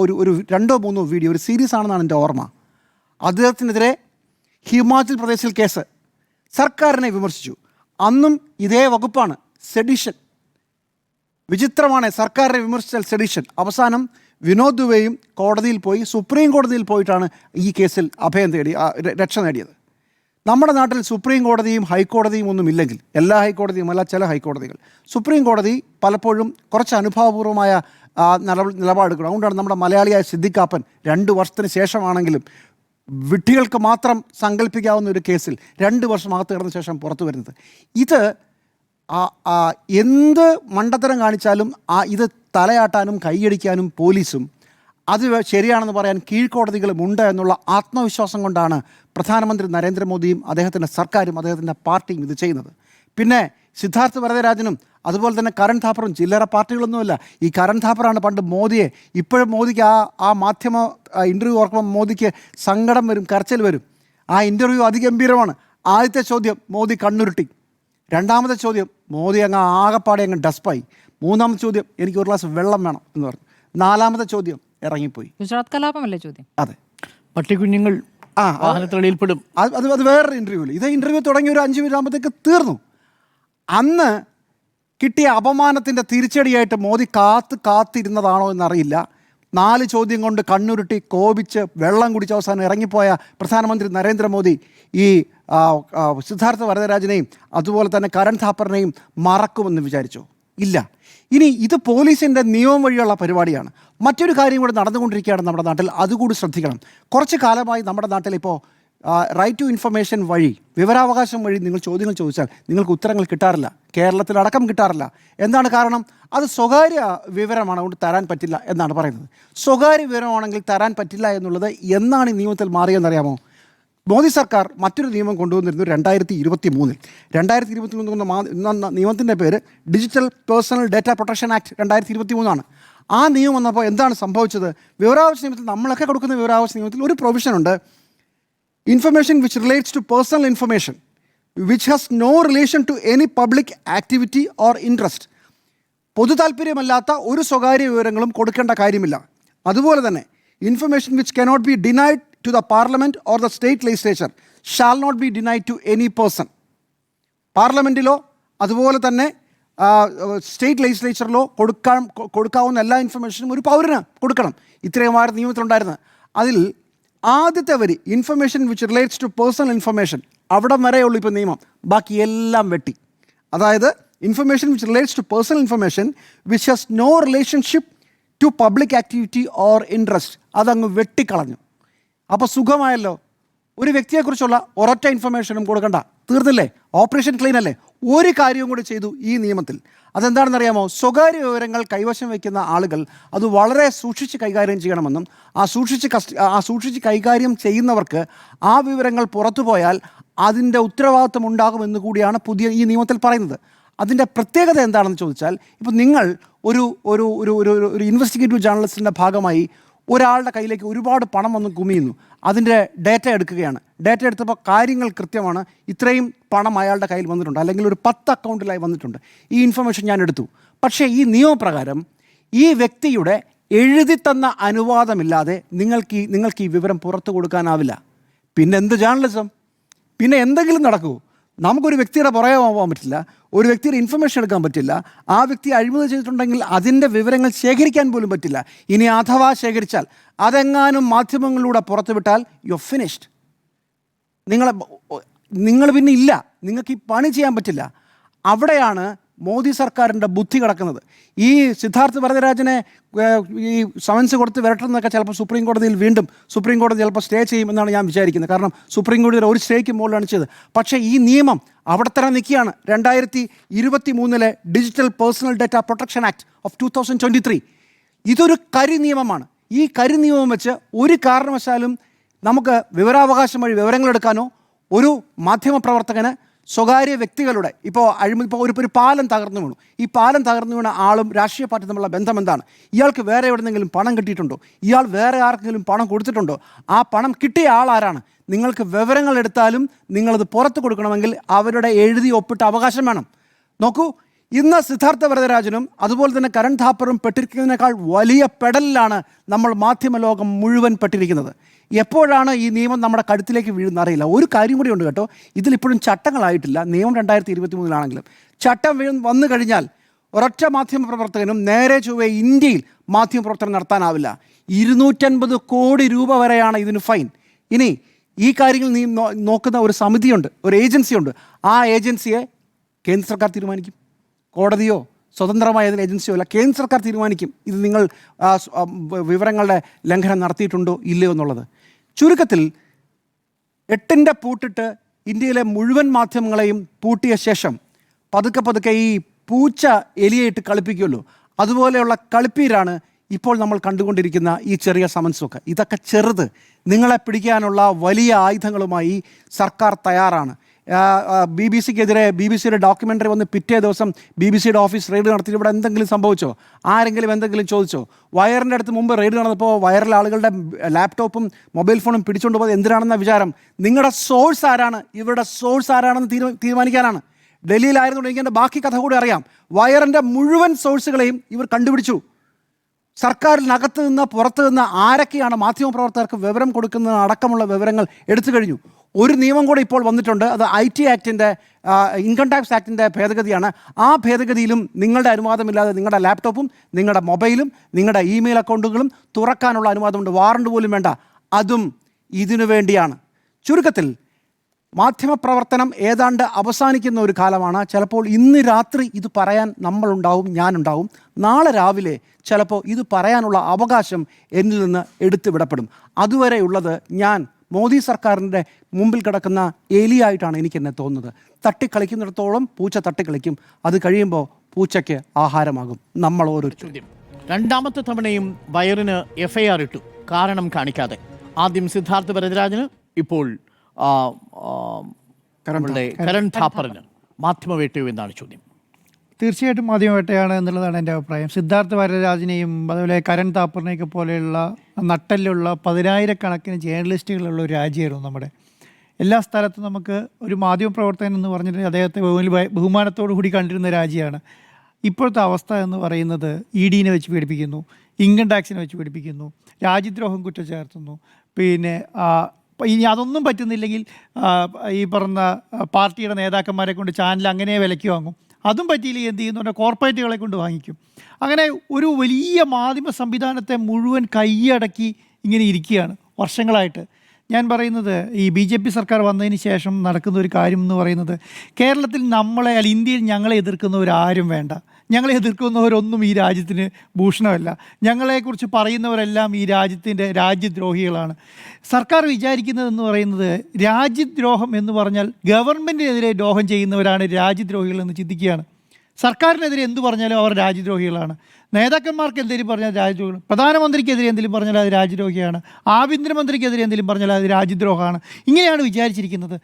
ഒരു 2-3 വീഡിയോ, ഒരു സീരീസ് ആണെന്നാണ് എൻ്റെ ഓർമ്മ. അദ്ദേഹത്തിനെതിരെ ഹിമാചൽ പ്രദേശിൽ കേസ്, സർക്കാരിനെ വിമർശിച്ചു. അന്നും ഇതേ വകുപ്പാണ്, സെഡിഷൻ. വിചിത്രമാണ്, സർക്കാരിനെ വിമർശിച്ചാൽ സെഡിഷൻ. അവസാനം വിനോദ് ദുബെയും കോടതിയിൽ പോയി, സുപ്രീം കോടതിയിൽ പോയിട്ടാണ് ഈ കേസിൽ രക്ഷ നേടിയത്. നമ്മുടെ നാട്ടിൽ സുപ്രീം കോടതിയും ഹൈക്കോടതിയും ഒന്നും ഇല്ലെങ്കിൽ, എല്ലാ ഹൈക്കോടതിയും അല്ല, ചില ഹൈക്കോടതികൾ, സുപ്രീം കോടതി പലപ്പോഴും കുറച്ച് അനുഭാവപൂർവമായ നിലപാടെടുക്കണം. അതുകൊണ്ടാണ് നമ്മുടെ മലയാളിയായ സിദ്ദിഖാപ്പൻ 2 വർഷത്തിന് ശേഷമാണെങ്കിലും വിഡ്ഢികൾക്ക് മാത്രം സങ്കല്പിക്കാവുന്ന ഒരു കേസിൽ 2 വർഷം അകത്ത് കിടന്ന ശേഷം പുറത്തു വരുന്നത്. ഇത് എന്ത് മണ്ടത്തരം കാണിച്ചാലും ഇത് തലയാട്ടാനും കൈയടിക്കാനും പോലീസും അത് ശരിയാണെന്ന് പറയാൻ കീഴ്ക്കോടതികളും ഉണ്ട് എന്നുള്ള ആത്മവിശ്വാസം കൊണ്ടാണ് പ്രധാനമന്ത്രി നരേന്ദ്രമോദിയും അദ്ദേഹത്തിൻ്റെ സർക്കാരും അദ്ദേഹത്തിൻ്റെ പാർട്ടിയും ഇത് ചെയ്യുന്നത്. പിന്നെ സിദ്ധാർത്ഥ് വരദരാജനും അതുപോലെ തന്നെ കരൺ ഥാപ്പറും ചില്ലറ പാർട്ടികളൊന്നുമല്ല. ഈ കരൺ ഥാപ്പറാണ് പണ്ട് മോദിയെ, ഇപ്പോഴും മോദിക്ക് ആ മാധ്യമ ഇൻ്റർവ്യൂ ഓർക്കുമ്പോൾ മോദിക്ക് സങ്കടം വരും, കരച്ചിൽ വരും. ആ ഇൻ്റർവ്യൂ അതിഗംഭീരമാണ്. ആദ്യത്തെ ചോദ്യം മോദി കണ്ണുരുട്ടി, രണ്ടാമത്തെ ചോദ്യം മോദി അങ്ങ് ആകപ്പാടെ അങ്ങ് ഡസ്പായി, മൂന്നാമത്തെ ചോദ്യം എനിക്ക് ഒരു ഗ്ലാസ് വെള്ളം വേണം എന്ന് പറഞ്ഞു, നാലാമത്തെ ചോദ്യം ഇറങ്ങിപ്പോയി. ഗുജറാത്ത് കലാപമല്ലേ ചോദ്യം? അതെ, പട്ടിക്കുഞ്ഞുങ്ങൾ വാഹനത്തിലടിയിൽപ്പെടും. അത് വേറൊരു ഇൻ്റർവ്യൂവിൽ. ഇത് ഇൻ്റർവ്യൂ തുടങ്ങി ഒരു 5 മിനിറ്റ് ആകുമ്പോഴത്തേക്ക് തീർന്നു. അന്ന് കിട്ടിയ അപമാനത്തിൻ്റെ തിരിച്ചടിയായിട്ട് മോദി കാത്തിരുന്നതാണോ എന്നറിയില്ല. 4 ചോദ്യം കൊണ്ട് കണ്ണുരുട്ടി കോപിച്ച് വെള്ളം കുടിച്ച് അവസാനം ഇറങ്ങിപ്പോയ പ്രധാനമന്ത്രി നരേന്ദ്രമോദി ഈ സിദ്ധാർത്ഥ വരദരാജനെയും അതുപോലെ തന്നെ കരൺ ഥാപ്പറിനെയും മറക്കുമെന്ന് വിചാരിച്ചോ? ഇല്ല. ഇനി ഇത് പോലീസിൻ്റെ നിയമം വഴിയുള്ള പരിപാടിയാണ്. മറ്റൊരു കാര്യം കൂടി നടന്നുകൊണ്ടിരിക്കുകയാണ് നമ്മുടെ നാട്ടിൽ, അതുകൂടി ശ്രദ്ധിക്കണം. കുറച്ച് കാലമായി നമ്മുടെ നാട്ടിൽ ഇപ്പോൾ റൈറ്റ് ടു ഇൻഫർമേഷൻ വഴി, വിവരാവകാശം വഴി നിങ്ങൾ ചോദ്യങ്ങൾ ചോദിച്ചാൽ നിങ്ങൾക്ക് ഉത്തരങ്ങൾ കിട്ടാറില്ല. കേരളത്തിലടക്കം കിട്ടാറില്ല. എന്താണ് കാരണം? അത് സ്വകാര്യ വിവരമാണ്, അതുകൊണ്ട് തരാൻ പറ്റില്ല എന്നാണ് പറയുന്നത്. സ്വകാര്യ വിവരമാണെങ്കിൽ തരാൻ പറ്റില്ല എന്നുള്ളത് എന്നാണ് ഈ നിയമത്തിൽ മാറിയെന്നറിയാമോ? മോദി സർക്കാർ മറ്റൊരു നിയമം കൊണ്ടുവന്നിരുന്നു 2023. 2023 നിയമത്തിൻ്റെ പേര് digital personal data protection act 2023 ആ നിയമം വന്നപ്പോൾ എന്താണ് സംഭവിച്ചത്? വിവരാവകാശ നിയമത്തിൽ, നമ്മളൊക്കെ കൊടുക്കുന്ന വിവരാവകാശ നിയമത്തിൽ ഒരു പ്രൊവിഷൻ ഉണ്ട്. Information which relates to personal information which has no relation to any public activity or interest. പൊതു താല്പര്യമല്ലാത്ത ഒരു സ്വകാര്യ വിവരങ്ങളും കൊടുക്കേണ്ട കാര്യമില്ല. അതുപോലെ തന്നെ information which cannot be denied to the parliament or the state legislature shall not be denied to any person. പാർലമെൻറ്റിലോ അതുപോലെ തന്നെ സ്റ്റേറ്റ് ലെജിസ്ലേച്ചറിലോ കൊടുക്കാവുന്ന എല്ലാ ഇൻഫർമേഷനും ഒരു പൗരന് കൊടുക്കണം. ഇത്രയുമായിരുന്നു നിയമത്തിലുണ്ടായിരുന്നത്. അതിൽ ആദ്യത്തെ വരി information which relates to personal information, അവിടെ വരെയുള്ളൂ ഇപ്പോൾ നിയമം. ബാക്കി എല്ലാം വെട്ടി. അതായത് information which relates to personal information which has no relationship to public activity or interest, അതങ്ങ് വെട്ടിക്കളഞ്ഞു. അപ്പോൾ സുഖമായല്ലോ. ഒരു വ്യക്തിയെക്കുറിച്ചുള്ള ഒരൊറ്റ ഇൻഫർമേഷനും കൊടുക്കണ്ട, തീർന്നില്ലേ? ഓപ്പറേഷൻ ക്ലീൻ അല്ലേ? ഒരു കാര്യവും കൂടി ചെയ്തു ഈ നിയമത്തിൽ. അതെന്താണെന്നറിയാമോ? സ്വകാര്യ വിവരങ്ങൾ കൈവശം വയ്ക്കുന്ന ആളുകൾ അത് വളരെ സൂക്ഷിച്ച് കൈകാര്യം ചെയ്യണമെന്നും ആ സൂക്ഷിച്ച് കൈകാര്യം ചെയ്യുന്നവർക്ക് ആ വിവരങ്ങൾ പുറത്തു പോയാൽ അതിൻ്റെ ഉത്തരവാദിത്വം ഉണ്ടാകുമെന്ന് കൂടിയാണ് പുതിയ ഈ നിയമത്തിൽ പറയുന്നത്. അതിൻ്റെ പ്രത്യേകത എന്താണെന്ന് ചോദിച്ചാൽ, ഇപ്പോൾ നിങ്ങൾ ഒരു ഒരു ഒരു ഒരു ഇൻവെസ്റ്റിഗേറ്റീവ് ജേർണലിസ്റ്റിൻ്റെ ഭാഗമായി ഒരാളുടെ കയ്യിലേക്ക് ഒരുപാട് പണം വന്ന് കുമിയുന്നു, അതിൻ്റെ ഡേറ്റ എടുക്കുകയാണ്. ഡേറ്റ എടുത്തപ്പോൾ കാര്യങ്ങൾ കൃത്യമാണ്, ഇത്രയും പണം അയാളുടെ കയ്യിൽ വന്നിട്ടുണ്ട്, അല്ലെങ്കിൽ ഒരു 10 അക്കൗണ്ടിലായി വന്നിട്ടുണ്ട്, ഈ ഇൻഫർമേഷൻ ഞാൻ എടുത്തു. പക്ഷേ ഈ നിയമപ്രകാരം ഈ വ്യക്തിയുടെ എഴുതി തന്ന അനുവാദമില്ലാതെ നിങ്ങൾക്ക് ഈ വിവരം പുറത്തു കൊടുക്കാനാവില്ല. പിന്നെ എന്ത് ജേർണലിസം? പിന്നെ എന്തെങ്കിലും നടക്കൂ? നമുക്കൊരു വ്യക്തിയുടെ പുറകെ പോകാൻ പറ്റില്ല, ഒരു വ്യക്തിയുടെ ഇൻഫർമേഷൻ എടുക്കാൻ പറ്റില്ല, ആ വ്യക്തി അഴിമതി ചെയ്തിട്ടുണ്ടെങ്കിൽ അതിൻ്റെ വിവരങ്ങൾ ശേഖരിക്കാൻ പോലും പറ്റില്ല. ഇനി അഥവാ ശേഖരിച്ചാൽ അതെങ്ങാനും മാധ്യമങ്ങളിലൂടെ പുറത്തുവിട്ടാൽ യു ഫിനിഷ്ഡ്. നിങ്ങൾ പിന്നെ ഇല്ല, നിങ്ങൾക്ക് ഈ പണി ചെയ്യാൻ പറ്റില്ല. അവിടെയാണ് മോദി സർക്കാരിൻ്റെ ബുദ്ധി കിടക്കുന്നത്. ഈ സിദ്ധാർത്ഥ് വരദരാജനെ ഈ സമൻസ് കൊടുത്ത് വരട്ടെന്നൊക്കെ ചിലപ്പോൾ സുപ്രീം കോടതി ചിലപ്പോൾ സ്റ്റേ ചെയ്യുമെന്നാണ് ഞാൻ വിചാരിക്കുന്നത്. കാരണം സുപ്രീം കോടതിയിൽ ഒരു സ്റ്റേക്ക് മുകളിലാണ് ചെയ്തത്. പക്ഷേ ഈ നിയമം അവിടെ തന്നെ നിൽക്കുകയാണ്. 2023 digital personal data protection act of 2023 ഇതൊരു കരി നിയമമാണ്. ഈ കരി നിയമം വെച്ച് ഒരു കാരണവശാലും നമുക്ക് വിവരാവകാശം വഴി വിവരങ്ങളെടുക്കാനോ ഒരു മാധ്യമപ്രവർത്തകന് സ്വകാര്യ വ്യക്തികളുടെ ഇപ്പോൾ ഒരു പാലം തകർന്നു വീണു, ഈ പാലം തകർന്നു വീണ ആളും രാഷ്ട്രീയ പാർട്ടി തമ്മിലുള്ള ബന്ധം എന്താണ്? ഇയാൾക്ക് വേറെ എവിടെന്നെങ്കിലും പണം കിട്ടിയിട്ടുണ്ടോ? ഇയാൾ വേറെ ആർക്കെങ്കിലും പണം കൊടുത്തിട്ടുണ്ടോ? ആ പണം കിട്ടിയ ആളാരാണ്? നിങ്ങൾക്ക് വിവരങ്ങൾ എടുത്താലും നിങ്ങളത് പുറത്ത് കൊടുക്കണമെങ്കിൽ അവരുടെ എഴുതി ഒപ്പിട്ട അവകാശം വേണം. നോക്കൂ, ഇന്ന് സിദ്ധാർത്ഥ വരദരാജനും അതുപോലെ തന്നെ കരൺ ഥാപ്പറും പെട്ടിരിക്കുന്നതിനേക്കാൾ വലിയ പെടലിലാണ് നമ്മൾ മാധ്യമ ലോകം മുഴുവൻ പെട്ടിരിക്കുന്നത്. എപ്പോഴാണ് ഈ നിയമം നമ്മുടെ കഴുത്തിലേക്ക് വീഴുന്ന അറിയില്ല. ഒരു കാര്യം കൂടി ഉണ്ട് കേട്ടോ, ഇതിലിപ്പോഴും ചട്ടങ്ങളായിട്ടില്ല. നിയമം 2023 ചട്ടം വന്നു കഴിഞ്ഞാൽ ഒരൊറ്റ മാധ്യമപ്രവർത്തകനും നേരെ ചൊവ്വേ ഇന്ത്യയിൽ മാധ്യമപ്രവർത്തനം നടത്താനാവില്ല. 250 കോടി രൂപ വരെയാണ് ഇതിന് ഫൈൻ. ഇനി ഈ കാര്യങ്ങൾ നോക്കുന്ന ഒരു സമിതിയുണ്ട്, ഒരു ഏജൻസിയുണ്ട്. ആ ഏജൻസിയെ കേന്ദ്ര സർക്കാർ തീരുമാനിക്കും. കോടതിയോ സ്വതന്ത്രമായ ഏതെങ്കിലും ഏജൻസിയോ അല്ല, കേന്ദ്ര സർക്കാർ തീരുമാനിക്കും ഇത് നിങ്ങൾ വിവരങ്ങളുടെ ലംഘനം നടത്തിയിട്ടുണ്ടോ ഇല്ലയോ എന്നുള്ളത്. ചുരുക്കത്തിൽ 8ന്റെ പൂട്ടിട്ട് ഇന്ത്യയിലെ മുഴുവൻ മാധ്യമങ്ങളെയും പൂട്ടിയ ശേഷം പതുക്കെ ഈ പൂച്ച എലിയായിട്ട് കളിപ്പിക്കുമല്ലോ, അതുപോലെയുള്ള കളിപ്പീരാണ് ഇപ്പോൾ നമ്മൾ കണ്ടുകൊണ്ടിരിക്കുന്ന ഈ ചെറിയ സമൻസൊക്കെ ഇതൊക്കെ ചെറുത്. നിങ്ങളെ പിടിക്കാനുള്ള വലിയ ആയുധങ്ങളുമായി സർക്കാർ തയ്യാറാണ്. BBC-ക്കെതിരെ BBC-യുടെ ഡോക്യുമെൻ്ററി വന്ന് പിറ്റേ ദിവസം BBC-യുടെ ഓഫീസ് റെയ്ഡ് നടത്തി ഇവിടെ എന്തെങ്കിലും സംഭവിച്ചോ? ആരെങ്കിലും എന്തെങ്കിലും ചോദിച്ചോ? വയറിൻ്റെ അടുത്ത് മുമ്പ് റെയ്ഡ് നടന്നപ്പോൾ വയറിലെ ആളുകളുടെ ലാപ്ടോപ്പും മൊബൈൽ ഫോണും പിടിച്ചുകൊണ്ട് പോയത് എന്തിനാണെന്ന വിചാരം? നിങ്ങളുടെ സോഴ്സ് ആരാണ്, ഇവരുടെ സോഴ്സ് ആരാണെന്ന് തീരുമാനിക്കാനാണ്. ഡൽഹിയിലായിരുന്നുണ്ടെങ്കിൽ എൻ്റെ ബാക്കി കഥ കൂടി അറിയാം. വയറിൻ്റെ മുഴുവൻ സോഴ്സുകളെയും ഇവർ കണ്ടുപിടിച്ചു. സർക്കാരിനകത്ത് നിന്ന് പുറത്ത് നിന്ന് ആരൊക്കെയാണ് മാധ്യമപ്രവർത്തകർക്ക് വിവരം കൊടുക്കുന്നത് അടക്കമുള്ള വിവരങ്ങൾ എടുത്തു കഴിഞ്ഞു. ഒരു നിയമം കൂടെ ഇപ്പോൾ വന്നിട്ടുണ്ട്. അത് IT ആക്ടിൻ്റെ ഇൻകം ടാക്സ് ആക്ടിൻ്റെ ഭേദഗതിയാണ്. ആ ഭേദഗതിയിലും നിങ്ങളുടെ അനുവാദമില്ലാതെ നിങ്ങളുടെ ലാപ്ടോപ്പും നിങ്ങളുടെ മൊബൈലും നിങ്ങളുടെ ഇമെയിൽ അക്കൗണ്ടുകളും തുറക്കാനുള്ള അനുവാദമുണ്ട്. വാറണ്ട് പോലും വേണ്ട. അതും ഇതിനു വേണ്ടിയാണ്. ചുരുക്കത്തിൽ മാധ്യമപ്രവർത്തനം ഏതാണ്ട് അവസാനിക്കുന്ന ഒരു കാലമാണ്. ചിലപ്പോൾ ഇന്ന് രാത്രി ഇത് പറയാൻ നമ്മളുണ്ടാവും, ഞാനുണ്ടാവും. നാളെ രാവിലെ ചിലപ്പോൾ ഇത് പറയാനുള്ള അവകാശം എന്നിൽ നിന്ന് എടുത്തുവിടപ്പെടും. അതുവരെയുള്ളത് ഞാൻ മോദി സർക്കാരിൻ്റെ മുമ്പിൽ കിടക്കുന്ന എലിയായിട്ടാണ് എനിക്കെന്നെ തോന്നുന്നത്. തട്ടിക്കളിക്കുന്നിടത്തോളം പൂച്ച തട്ടിക്കളിക്കും. അത് കഴിയുമ്പോൾ പൂച്ചയ്ക്ക് ആഹാരമാകും നമ്മൾ ഓരോരുത്തരും. രണ്ടാമത്തെ തവണയും വയറിന് FIR ഇട്ടു, കാരണം കാണിക്കാതെ. ആദ്യം സിദ്ധാർത്ഥ വരദരാജന്, ഇപ്പോൾ കരൺ താപ്പറിന് മാധ്യമവേട്ടയോ എന്നാണ് ചോദ്യം. തീർച്ചയായിട്ടും മാധ്യമവേട്ടയാണ് എന്നുള്ളതാണ് എൻ്റെ അഭിപ്രായം. സിദ്ധാർത്ഥ വരദരാജനെയും അതുപോലെ കരൺ താപ്പറിനെയൊക്കെ പോലെയുള്ള നട്ടലിലുള്ള 10,000-കണക്കിന് ജേർണലിസ്റ്റുകളുള്ള ഒരു രാജ്യമായിരുന്നു നമ്മുടെ. എല്ലാ സ്ഥലത്തും നമുക്ക് ഒരു മാധ്യമപ്രവർത്തകൻ എന്ന് പറഞ്ഞിട്ട് അദ്ദേഹത്തെ ബഹുമാനത്തോടു കൂടി കണ്ടിരുന്ന രാജ്യമാണ്. ഇപ്പോഴത്തെ അവസ്ഥ എന്ന് പറയുന്നത് ED-നെ വെച്ച് പീഡിപ്പിക്കുന്നു, ഇൻകം ടാക്സിനെ വെച്ച് പീഡിപ്പിക്കുന്നു, രാജ്യദ്രോഹം കുറ്റം ചേർത്തുന്നു. പിന്നെ ഇനി അതൊന്നും പറ്റുന്നില്ലെങ്കിൽ ഈ പറഞ്ഞ പാർട്ടിയുടെ നേതാക്കന്മാരെ കൊണ്ട് ചാനൽ അങ്ങനെ വിലയ്ക്ക് വാങ്ങും. അതും പറ്റിയില്ലെങ്കിൽ എന്ത് ചെയ്യുന്നു? കോർപ്പറേറ്റുകളെ കൊണ്ട് വാങ്ങിക്കും. അങ്ങനെ ഒരു വലിയ മാധ്യമ സംവിധാനത്തെ മുഴുവൻ കൈയടക്കി ഇങ്ങനെ ഇരിക്കുകയാണ് വർഷങ്ങളായിട്ട്. ഞാൻ പറയുന്നത് ഈ BJP സർക്കാർ വന്നതിന് ശേഷം നടക്കുന്ന ഒരു കാര്യം എന്ന് പറയുന്നത്, കേരളത്തിൽ നമ്മളെ ഇന്ത്യയിൽ ഞങ്ങളെ എതിർക്കുന്നവരാരും വേണ്ട. ഞങ്ങളെ എതിർക്കുന്നവരൊന്നും ഈ രാജ്യത്തിന് ഭൂഷണമല്ല. ഞങ്ങളെക്കുറിച്ച് പറയുന്നവരെല്ലാം ഈ രാജ്യത്തിൻ്റെ രാജ്യദ്രോഹികളാണ്. സർക്കാർ വിചാരിക്കുന്നതെന്ന് പറയുന്നത് രാജ്യദ്രോഹം എന്ന് പറഞ്ഞാൽ ഗവൺമെൻറ്റിനെതിരെ ദ്രോഹം ചെയ്യുന്നവരാണ് രാജ്യദ്രോഹികളെന്ന് ചിന്തിക്കുകയാണ്. സർക്കാരിനെതിരെ എന്തു പറഞ്ഞാലും അവർ രാജ്യദ്രോഹികളാണ്. നേതാക്കന്മാർക്ക് എന്തെങ്കിലും പറഞ്ഞാൽ രാജ്യദ്രോഹികൾ, പ്രധാനമന്ത്രിക്കെതിരെ എന്തെങ്കിലും പറഞ്ഞാൽ അത് രാജ്യദ്രോഹിയാണ്, ആഭ്യന്തരമന്ത്രിക്കെതിരെ എന്തെങ്കിലും പറഞ്ഞാൽ അത് രാജ്യദ്രോഹമാണ്. ഇങ്ങനെയാണ് വിചാരിച്ചിരിക്കുന്നത്.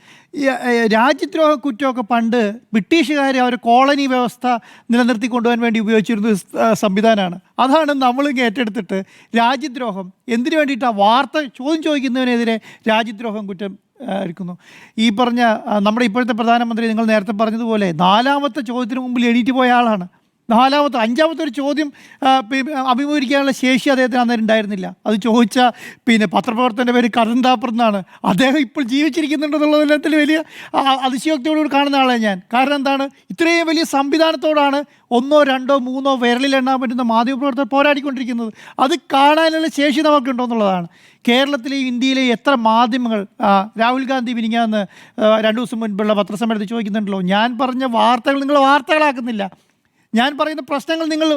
രാജ്യദ്രോഹ കുറ്റമൊക്കെ പണ്ട് ബ്രിട്ടീഷുകാർ അവർ കോളനി വ്യവസ്ഥ നിലനിർത്തിക്കൊണ്ടുപോകാൻ വേണ്ടി ഉപയോഗിച്ചിരുന്ന സംവിധാനമാണ്. അതാണ് നമ്മളിങ്ങ് ഏറ്റെടുത്തിട്ട് രാജ്യദ്രോഹം എന്തിനു വേണ്ടിയിട്ടാണ് ചോദ്യം ചോദിക്കുന്നതിനെതിരെ രാജ്യദ്രോഹം കുറ്റം എടുക്കുന്നു. ഈ പറഞ്ഞ നമ്മുടെ ഇപ്പോഴത്തെ പ്രധാനമന്ത്രി നിങ്ങൾ നേരത്തെ പറഞ്ഞതുപോലെ 4ാമത്തെ ചോദ്യത്തിന് മുമ്പിൽ എണീറ്റ് പോയ ആളാണ്. 5ാമത്തെ ഒരു ചോദ്യം അഭിമുഖീകരിക്കാനുള്ള ശേഷി അദ്ദേഹത്തിന് അന്നേരം ഉണ്ടായിരുന്നില്ല. അത് ചോദിച്ച പത്രപ്രവർത്തകൻ്റെ പേര് കരൺ താപ്പർ എന്നാണ്. അദ്ദേഹം ഇപ്പോൾ ജീവിച്ചിരിക്കുന്നുണ്ടെന്നുള്ളതിൽ വലിയ അതിശയോക്തിയോടുകൂടി കാണുന്ന ആളാണ് ഞാൻ. കാരണം എന്താണ്? ഇത്രയും വലിയ സംവിധാനത്തോടാണ് 1, 2, 3 വിരലിലെണ്ണാൻ പറ്റുന്ന മാധ്യമപ്രവർത്തകർ പോരാടിക്കൊണ്ടിരിക്കുന്നത്. അത് കാണാനുള്ള ശേഷി നമുക്കുണ്ടോ എന്നുള്ളതാണ്. കേരളത്തിലെയും ഇന്ത്യയിലെയും എത്ര മാധ്യമങ്ങൾ, രാഹുൽ ഗാന്ധി മിനിങ്ങാന്ന് 2 ദിവസം മുൻപുള്ള പത്രസമ്മേളനത്തിൽ ചോദിക്കുന്നുണ്ടല്ലോ, ഞാൻ പറഞ്ഞ വാർത്തകൾ നിങ്ങൾ വാർത്തകളാക്കുന്നില്ല, ഞാൻ പറയുന്ന പ്രശ്നങ്ങൾ നിങ്ങൾ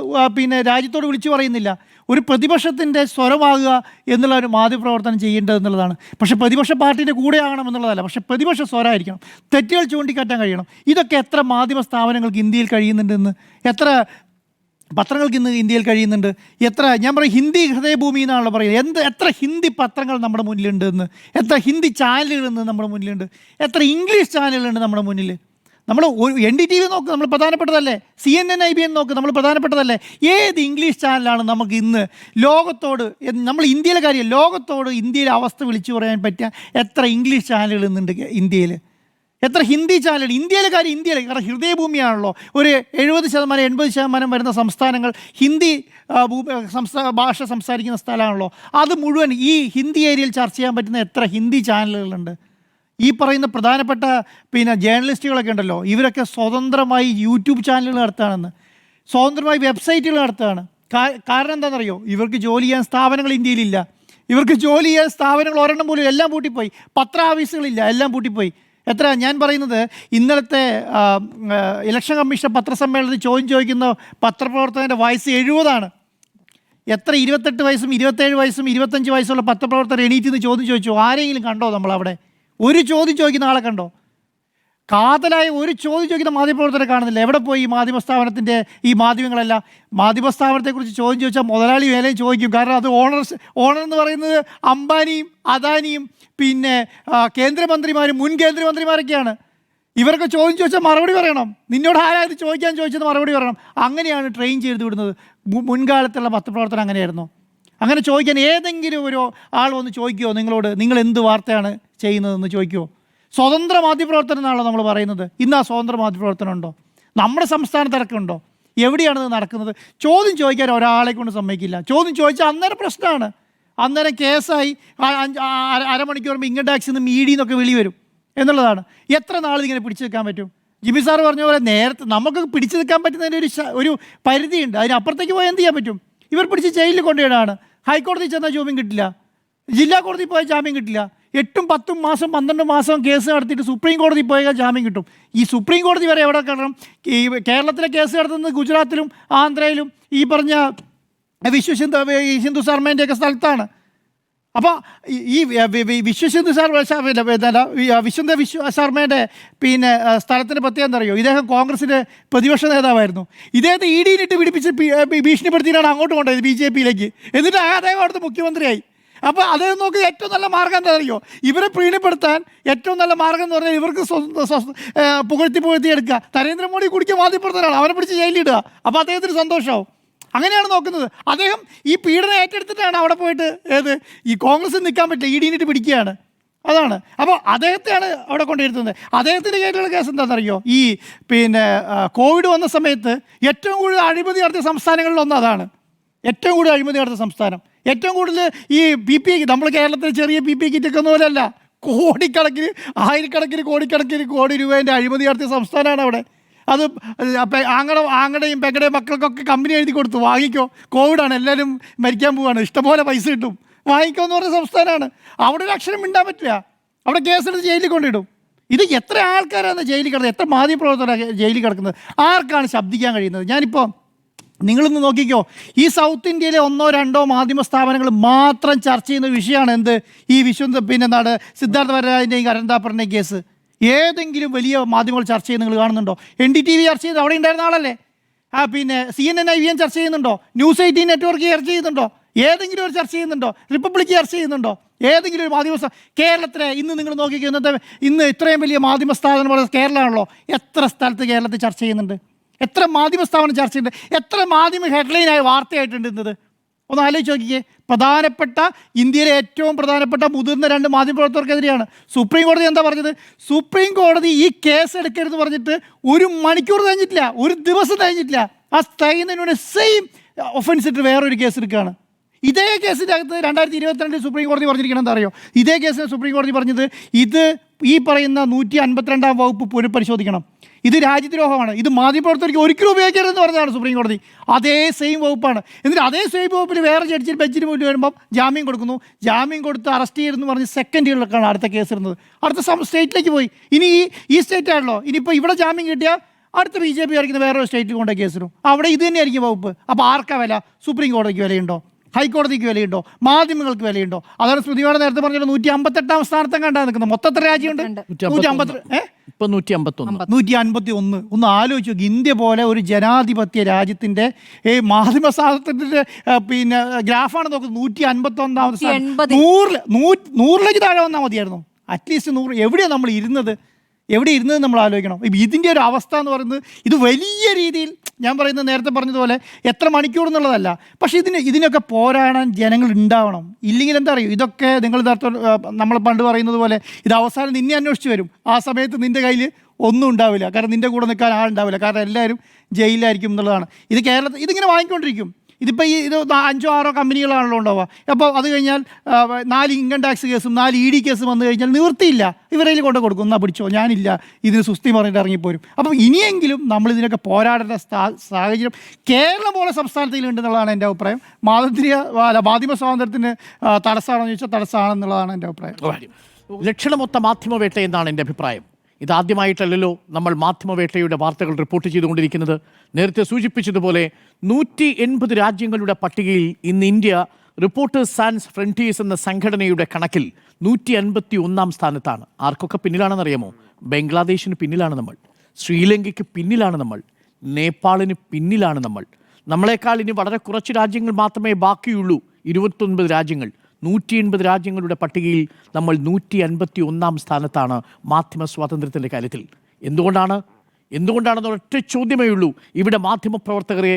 രാജ്യത്തോട് വിളിച്ചു പറയുന്നില്ല. ഒരു പ്രതിപക്ഷത്തിൻ്റെ സ്വരമാകുക എന്നുള്ള ഒരു മാധ്യമപ്രവർത്തനം ചെയ്യേണ്ടത് എന്നുള്ളതാണ്. പക്ഷേ പ്രതിപക്ഷ പാർട്ടിൻ്റെ കൂടെ ആകണം എന്നുള്ളതല്ല, പക്ഷേ പ്രതിപക്ഷ സ്വരമായിരിക്കണം, തെറ്റുകൾ ചൂണ്ടിക്കാറ്റാൻ കഴിയണം. ഇതൊക്കെ എത്ര മാധ്യമ സ്ഥാപനങ്ങൾക്ക് ഇന്ത്യയിൽ കഴിയുന്നുണ്ടെന്ന്, എത്ര പത്രങ്ങൾക്ക് ഇന്ന് ഇന്ത്യയിൽ കഴിയുന്നുണ്ട്, ഞാൻ പറയും ഹിന്ദി ഹൃദയഭൂമി എന്നാണല്ലോ പറയുന്നത്. എത്ര ഹിന്ദി പത്രങ്ങൾ നമ്മുടെ മുന്നിലുണ്ട് എന്ന്, എത്ര ഹിന്ദി ചാനലുകൾ ഇന്ന് നമ്മുടെ മുന്നിലുണ്ട്, എത്ര ഇംഗ്ലീഷ് ചാനലുകളുണ്ട് നമ്മുടെ മുന്നിൽ. നമ്മൾ NDTV നോക്ക്, നമ്മൾ പ്രധാനപ്പെട്ടതല്ലേ. CNN IBN നോക്ക്, നമ്മൾ പ്രധാനപ്പെട്ടതല്ലേ. ഏത് ഇംഗ്ലീഷ് ചാനലാണ് നമുക്ക് ഇന്ന് ലോകത്തോട്, നമ്മൾ ഇന്ത്യയിലെ കാര്യം, ലോകത്തോട് ഇന്ത്യയിലെ അവസ്ഥ വിളിച്ചു പറയാൻ പറ്റിയ എത്ര ഇംഗ്ലീഷ് ചാനലുകൾ ഇന്നുണ്ട് ഇന്ത്യയിൽ? എത്ര ഹിന്ദി ചാനൽ? ഇന്ത്യയിലെ കാര്യം ഇന്ത്യയിലെ, കാരണം ഹൃദയഭൂമിയാണല്ലോ. ഒരു 70% 80% വരുന്ന സംസ്ഥാനങ്ങൾ ഹിന്ദി ഭാഷ സംസാരിക്കുന്ന സ്ഥലമാണല്ലോ. അത് മുഴുവൻ ഈ ഹിന്ദി ഏരിയയിൽ ചർച്ച ചെയ്യാൻ പറ്റുന്ന എത്ര ഹിന്ദി ചാനലുകളുണ്ട്? ഈ പറയുന്ന പ്രധാനപ്പെട്ട ജേർണലിസ്റ്റുകളൊക്കെ ഉണ്ടല്ലോ, ഇവരൊക്കെ സ്വതന്ത്രമായി യൂട്യൂബ് ചാനലുകൾ നടത്തുകയാണെന്ന്, സ്വതന്ത്രമായി വെബ്സൈറ്റുകൾ നടത്തുകയാണ്. കാരണം എന്താണെന്നറിയോ? ഇവർക്ക് ജോലി ചെയ്യാൻ സ്ഥാപനങ്ങൾ ഇന്ത്യയിലില്ല. ഇവർക്ക് ജോലി ചെയ്യാൻ സ്ഥാപനങ്ങൾ ഒരെണ്ണം പോലും, എല്ലാം പൂട്ടിപ്പോയി. പത്ര ഓഫീസുകളില്ല, എല്ലാം പൂട്ടിപ്പോയി. ഞാൻ പറയുന്നത് ഇന്നലത്തെ ഇലക്ഷൻ കമ്മീഷൻ പത്രസമ്മേളനത്തിൽ ചോദിക്കുന്ന പത്രപ്രവർത്തകൻ്റെ വയസ്സ് 70 എത്ര 28 വയസ്സും 27 വയസ്സും 25 വയസ്സുള്ള പത്രപ്രവർത്തകർ എണീറ്റ് നിന്ന് ചോദ്യം ചോദിച്ചു? ആരെങ്കിലും കണ്ടോ നമ്മളവിടെ? ഒരു ചോദ്യം ചോദിക്കുന്ന ആളെ കണ്ടോ? കാതലായ ഒരു ചോദ്യം ചോദിക്കുന്ന മാധ്യമപ്രവർത്തകരെ കാണുന്നില്ല. എവിടെ പോയി ഈ മാധ്യമ സ്ഥാപനത്തിൻ്റെ ഈ മാധ്യമങ്ങളെല്ലാം? മാധ്യമ സ്ഥാപനത്തെക്കുറിച്ച് ചോദ്യം ചോദിച്ചാൽ മുതലാളി വേലയും ചോദിക്കും. കാരണം അത് ഓണർ എന്ന് പറയുന്നത് അംബാനിയും അദാനിയും പിന്നെ കേന്ദ്രമന്ത്രിമാരും മുൻ കേന്ദ്രമന്ത്രിമാരൊക്കെയാണ്. ഇവരൊക്കെ ചോദ്യം ചോദിച്ചാൽ മറുപടി പറയണം. നിന്നോട് ആരായത് ചോദിച്ചത് മറുപടി പറയണം. അങ്ങനെയാണ് ട്രെയിൻ ചെയ്ത് വിടുന്നത്. മുൻകാലത്തുള്ള പത്രപ്രവർത്തനം അങ്ങനെയായിരുന്നു. അങ്ങനെ ചോദിക്കാൻ ഏതെങ്കിലും ഒരു ആൾ വന്ന് ചോദിക്കുമോ നിങ്ങളോട്, നിങ്ങൾ എന്ത് വാർത്തയാണ് ചെയ്യുന്നതെന്ന് ചോദിക്കുമോ? സ്വതന്ത്ര മാധ്യമപ്രവർത്തനം എന്നാണല്ലോ നമ്മൾ പറയുന്നത്. ഇന്ന് ആ സ്വതന്ത്ര മാധ്യമപ്രവർത്തനം ഉണ്ടോ? നമ്മുടെ സംസ്ഥാനത്തിറക്കം ഉണ്ടോ? എവിടെയാണിത് നടക്കുന്നത്? ചോദ്യം ചോദിക്കാൻ ഒരാളെ കൊണ്ട് സമ്മതിക്കില്ല. ചോദ്യം ചോദിച്ചാൽ അന്നേരം പ്രശ്നമാണ്. അന്നേരം കേസായി അരമണിക്കൂർ ഇൻകം ടാക്സിൽ നിന്ന് മീഡിയിൽ നിന്നൊക്കെ വിളി വരും എന്നുള്ളതാണ്. എത്ര നാളിതിങ്ങനെ പിടിച്ചു നിൽക്കാൻ പറ്റും? ജിബി സാർ പറഞ്ഞ പോലെ നേരത്തെ നമുക്ക് പിടിച്ചു നിൽക്കാൻ പറ്റുന്നതിന് ഒരു പരിധിയുണ്ട്. അതിനപ്പുറത്തേക്ക് പോയാൽ എന്ത് ചെയ്യാൻ പറ്റും? ഇവർ പിടിച്ച് ജയിലിൽ കൊണ്ടുപോയിടാണ്. ഹൈക്കോടതി ചെന്നാൽ ജാമ്യം കിട്ടില്ല, ജില്ലാ കോടതി പോയാൽ ജാമ്യം കിട്ടില്ല. 8, 10 മാസം 12 മാസം കേസ് നടത്തിയിട്ട് സുപ്രീം കോടതി പോയാൽ ജാമ്യം കിട്ടും. ഈ സുപ്രീം കോടതി വരെ എവിടെ കിടണം? ഈ കേരളത്തിലെ കേസ് നടത്തുന്നത് ഗുജറാത്തിലും ആന്ധ്രയിലും ഈ പറഞ്ഞ ഹിന്ദു സർമേൻ്റെയൊക്കെ സ്ഥലത്താണ്. അപ്പോൾ ഈ വിശ്വഹിന്ദു ശർമ്മയുടെ പിന്നെ സ്ഥലത്തിൻ്റെ പ്രത്യേകം എന്താ അറിയോ? ഇദ്ദേഹം കോൺഗ്രസിൻ്റെ പ്രതിപക്ഷ നേതാവായിരുന്നു. ഇദ്ദേഹത്തെ ഇടിയിലിട്ട് പിടിപ്പിച്ച് ഭീഷണിപ്പെടുത്തിയിട്ടാണ് അങ്ങോട്ട് കൊണ്ടുപോയത് BJP-യിലേക്ക്. എന്നിട്ട് അദ്ദേഹം അവിടുത്തെ മുഖ്യമന്ത്രിയായി. അപ്പോൾ അദ്ദേഹം നോക്കി ഏറ്റവും നല്ല മാർഗ്ഗം എന്താ അറിയോ? ഇവരെ പ്രീണിപ്പെടുത്താൻ ഏറ്റവും നല്ല മാർഗ്ഗം എന്ന് പറഞ്ഞാൽ ഇവർക്ക് പുകഴ്ത്തി എടുക്കുക. നരേന്ദ്രമോദി കുടിക്കുക മാധ്യമപ്രവർത്തകരാണ്, അവരെ പിടിച്ച് ജയിലിടുക. അപ്പോൾ അദ്ദേഹത്തിന് സന്തോഷമാവും. അങ്ങനെയാണ് നോക്കുന്നത്. അദ്ദേഹം ഈ പീഡനം ഏറ്റെടുത്തിട്ടാണ് അവിടെ പോയിട്ട് ഈ കോൺഗ്രസ് നിൽക്കാൻ പറ്റില്ല, ഇടിയിട്ട് പിടിക്കുകയാണ്. അതാണ്. അപ്പോൾ അദ്ദേഹത്തെയാണ് അവിടെ കൊണ്ടിരുത്തുന്നത്. അദ്ദേഹത്തിൻ്റെ കയ്യിലുള്ള കേസ് എന്താണെന്നറിയോ? ഈ പിന്നെ കോവിഡ് വന്ന സമയത്ത് ഏറ്റവും കൂടുതൽ അഴിമതി നടത്തിയ സംസ്ഥാനങ്ങളിലൊന്നും അതാണ്. ഏറ്റവും കൂടുതൽ അഴിമതി നടത്തിയ സംസ്ഥാനം. ഏറ്റവും കൂടുതൽ ഈ PPE, നമ്മൾ കേരളത്തിലെ ചെറിയ PPE കിറ്റൊക്കെ ഒന്നും പോലെയല്ല, കോടിക്കണക്കിന് ആയിരക്കണക്കിന് കോടി രൂപേൻ്റെ അഴിമതി നടത്തിയ സംസ്ഥാനമാണ് അവിടെ. അത് ആങ്ങളുടെയും പെങ്ങളുടെയും മക്കൾക്കൊക്കെ കമ്പനി എഴുതി കൊടുത്തു, വാങ്ങിക്കോ, കോവിഡാണ്, എല്ലാവരും മരിക്കാൻ പോവാണ്, ഇഷ്ടംപോലെ പൈസ കിട്ടും, വാങ്ങിക്കോ എന്ന് പറഞ്ഞ സംസ്ഥാനമാണ്. അവിടെ ഒരു അക്ഷരം മിണ്ടാൻ പറ്റില്ല. അവിടെ കേസെടുത്ത് ജയിലിൽ കൊണ്ടിടും. ഇത് എത്ര ആൾക്കാരാണ് ജയിലിൽ കിടക്കുന്നത്? എത്ര മാധ്യമപ്രവർത്തകരാണ് ജയിലിൽ കിടക്കുന്നത്? ആർക്കാണ് ശബ്ദിക്കാൻ കഴിയുന്നത്? ഞാനിപ്പോൾ നിങ്ങളൊന്ന് നോക്കിക്കോ, ഈ സൗത്ത് ഇന്ത്യയിലെ 1, 2 മാധ്യമ സ്ഥാപനങ്ങൾ മാത്രം ചർച്ച ചെയ്യുന്ന വിഷയമാണ് എന്ത്? ഈ സിദ്ധാർത്ഥ വരരാജൻ്റെയും കരൺ താപ്പറിൻ്റെയും കേസ്. ഏതെങ്കിലും വലിയ മാധ്യമങ്ങൾ ചർച്ച ചെയ്യുന്നത് നിങ്ങൾ കാണുന്നുണ്ടോ? NDTV ചർച്ച ചെയ്യുന്നത് അവിടെ ഉണ്ടായിരുന്ന ആളല്ലേ. പിന്നെ CNN IVN ചർച്ച ചെയ്യുന്നുണ്ടോ? News 18 നെറ്റ്വർക്ക് ചർച്ച ചെയ്യുന്നുണ്ടോ? ഏതെങ്കിലും ഒരു ചർച്ച ചെയ്യുന്നുണ്ടോ? റിപ്പബ്ലിക് ചർച്ച ചെയ്യുന്നുണ്ടോ? ഏതെങ്കിലും ഒരു മാധ്യമ കേരളത്തിലെ ഇന്ന് നിങ്ങൾ നോക്കിക്കോ, ഇന്ന് ഇത്രയും വലിയ മാധ്യമ സ്ഥാപനം കേരളമാണല്ലോ. എത്ര സ്ഥലത്ത് കേരളത്തിൽ ചർച്ച ചെയ്യുന്നുണ്ട്? എത്ര മാധ്യമ സ്ഥാപനം ചർച്ച ചെയ്യുന്നുണ്ട്? എത്ര മാധ്യമ ഹെഡ്ലൈനായ വാർത്തയായിട്ടുണ്ട് ഇന്നത്? ഒന്ന് ആലോചിച്ച് നോക്കിക്കേ. ഇന്ത്യയിലെ ഏറ്റവും പ്രധാനപ്പെട്ട മുതിർന്ന 2 മാധ്യമപ്രവർത്തകർക്കെതിരെയാണ് സുപ്രീം കോടതി എന്താ പറഞ്ഞത്? സുപ്രീം കോടതി ഈ കേസ് എടുക്കരുതെന്ന് പറഞ്ഞിട്ട് 1 മണിക്കൂർ കഴിഞ്ഞിട്ടില്ല, 1 ദിവസം കഴിഞ്ഞിട്ടില്ല. ആ തികയുന്നതിനോട് സെയിം ഒഫൻസ് ഇട്ട് വേറൊരു കേസ് എടുക്കുകയാണ്. ഇതേ കേസിൻ്റെ അകത്ത് 2022 സുപ്രീം കോടതി പറഞ്ഞിരിക്കണം എന്താ അറിയോ? ഇതേ കേസിന് സുപ്രീം കോടതി പറഞ്ഞത് ഈ പറയുന്ന 152-ാം വകുപ്പ് പുനഃപരിശോധിക്കണം, ഇത് രാജ്യദ്രോഹമാണ്, ഇത് മാധ്യമപ്രവർത്തകർക്ക് ഒരിക്കലും ഉപയോഗിക്കരുതെന്ന് പറഞ്ഞതാണ് സുപ്രീം കോടതി. അതേ സെയിം വകുപ്പാണ്. എന്നിട്ട് അതേ സെയിം വകുപ്പിൽ വേറെ ജഡ്ജിൽ ബെഞ്ചിന് മുന്നിൽ വരുമ്പം ജാമ്യം കൊടുക്കുന്നു. ജാമ്യം കൊടുത്ത് അറസ്റ്റ് ചെയ്തെന്ന് പറഞ്ഞ് സെക്കൻഡുകളിലൊക്കെയാണ് അടുത്ത കേസ് ഇടുന്നത്. അടുത്ത സ്റ്റേറ്റിലേക്ക് പോയി. ഇനി ഈ സ്റ്റേറ്റ് ആണല്ലോ, ഇനിയിപ്പോൾ ഇവിടെ ജാമ്യം കിട്ടിയാൽ അടുത്ത BJP ആയിരിക്കുന്ന വേറൊരു സ്റ്റേറ്റിൽ കൊണ്ട കേസിടും. അവിടെ ഇത് തന്നെയായിരിക്കും വകുപ്പ്. അപ്പോൾ ആർക്കാ വില? സുപ്രീം കോടതിക്ക് വിലയുണ്ടോ? ഹൈക്കോടതിക്ക് വിലയുണ്ടോ? മാധ്യമങ്ങൾക്ക് വിലയുണ്ടോ? അതാണ് സ്മൃതിയോടെ നേരത്തെ പറഞ്ഞാൽ 158-ാം സ്ഥാനത്തും കണ്ടാണ് നിൽക്കുന്നത്. മൊത്തത്തിൽ രാജ്യമുണ്ട് 151. ഒന്ന് ആലോചിച്ച് നോക്കി. ഇന്ത്യ പോലെ ഒരു ജനാധിപത്യ രാജ്യത്തിൻ്റെ മാധ്യമ സ്വാതന്ത്ര്യത്തിൻ്റെ പിന്നെ ഗ്രാഫാണ് നോക്കുന്നത്. 151-ാമത് സ്ഥാനം. 100ലേക്ക് താഴെ വന്നാൽ മതിയായിരുന്നു. അറ്റ്ലീസ്റ്റ് 100. എവിടെയാണ് നമ്മൾ ഇരുന്നത്? നമ്മൾ ആലോചിക്കണം. ഇതിൻ്റെ ഒരു അവസ്ഥ എന്ന് പറയുന്നത് ഇത് വലിയ രീതിയിൽ, ഞാൻ പറയുന്നത് നേരത്തെ പറഞ്ഞതുപോലെ എത്ര മണിക്കൂർ എന്നുള്ളതല്ല, പക്ഷേ ഇതിനൊക്കെ പോരാടാൻ ജനങ്ങൾ ഉണ്ടാവണം. ഇല്ലെങ്കിൽ എന്താ അറിയും, ഇതൊക്കെ നമ്മൾ പണ്ട് പറയുന്നത് പോലെ ഇത് അവസാനം നിന്നെ അന്വേഷിച്ച് വരും. ആ സമയത്ത് നിൻ്റെ കയ്യിൽ ഒന്നും ഉണ്ടാവില്ല, കാരണം നിൻ്റെ കൂടെ നിൽക്കാൻ ആളുണ്ടാവില്ല, കാരണം എല്ലാവരും ജയിലിലായിരിക്കും എന്നുള്ളതാണ്. ഇത് കേരളത്തിൽ ഇതിങ്ങനെ വാങ്ങിക്കൊണ്ടിരിക്കും. ഇതിപ്പോൾ ഇത് 5 or 6 കമ്പനികളാണല്ലോ ഉണ്ടാവുക. അപ്പോൾ അത് കഴിഞ്ഞാൽ 4 ഇൻകം ടാക്സ് കേസും 4 ED കേസും വന്നു കഴിഞ്ഞാൽ നിവൃത്തിയില്ല, ഇവരേൽ കൊണ്ട് കൊടുക്കും. എന്നാ പിടിച്ചോ, ഞാനില്ല, ഇതിന് സുസ്തി പറഞ്ഞിട്ട് ഇറങ്ങിപ്പോരും. അപ്പം ഇനിയെങ്കിലും നമ്മളിതിനൊക്കെ പോരാടേണ്ട സാഹചര്യം കേരളം പോലെ സംസ്ഥാനത്തിലുണ്ടെന്നുള്ളതാണ് എൻ്റെ അഭിപ്രായം. മാധ്യമ സ്വാതന്ത്ര്യത്തിന് തടസ്സമാണെന്ന് ചോദിച്ചാൽ തടസ്സമാണെന്നുള്ളതാണ് എൻ്റെ അഭിപ്രായം. ലക്ഷണമൊത്ത മാധ്യമവേട്ട എന്നാണ് എൻ്റെ അഭിപ്രായം. ഇതാദ്യമായിട്ടല്ലല്ലോ നമ്മൾ മാധ്യമവേട്ടയുടെ വാർത്തകൾ റിപ്പോർട്ട് ചെയ്തുകൊണ്ടിരിക്കുന്നത്. നേരത്തെ സൂചിപ്പിച്ചതുപോലെ 180 രാജ്യങ്ങളുടെ പട്ടികയിൽ ഇന്ന് ഇന്ത്യ റിപ്പോർട്ടേഴ്സ് സാൻസ് ഫ്രണ്ടിയേഴ്സ് എന്ന സംഘടനയുടെ കണക്കിൽ 151 സ്ഥാനത്താണ്. ആർക്കൊക്കെ പിന്നിലാണെന്നറിയാമോ? ബംഗ്ലാദേശിന് പിന്നിലാണ് നമ്മൾ, ശ്രീലങ്കയ്ക്ക് പിന്നിലാണ് നമ്മൾ, നേപ്പാളിന് പിന്നിലാണ് നമ്മൾ. നമ്മളെക്കാൾ ഇനി വളരെ കുറച്ച് രാജ്യങ്ങൾ മാത്രമേ ബാക്കിയുള്ളൂ. 29 രാജ്യങ്ങൾ, 180 രാജ്യങ്ങളുടെ പട്ടികയിൽ നമ്മൾ 151 സ്ഥാനത്താണ് മാധ്യമ സ്വാതന്ത്ര്യത്തിൻ്റെ കാര്യത്തിൽ. എന്തുകൊണ്ടാണെന്ന് ഒറ്റ ചോദ്യമേ ഉള്ളൂ. ഇവിടെ മാധ്യമപ്രവർത്തകരെ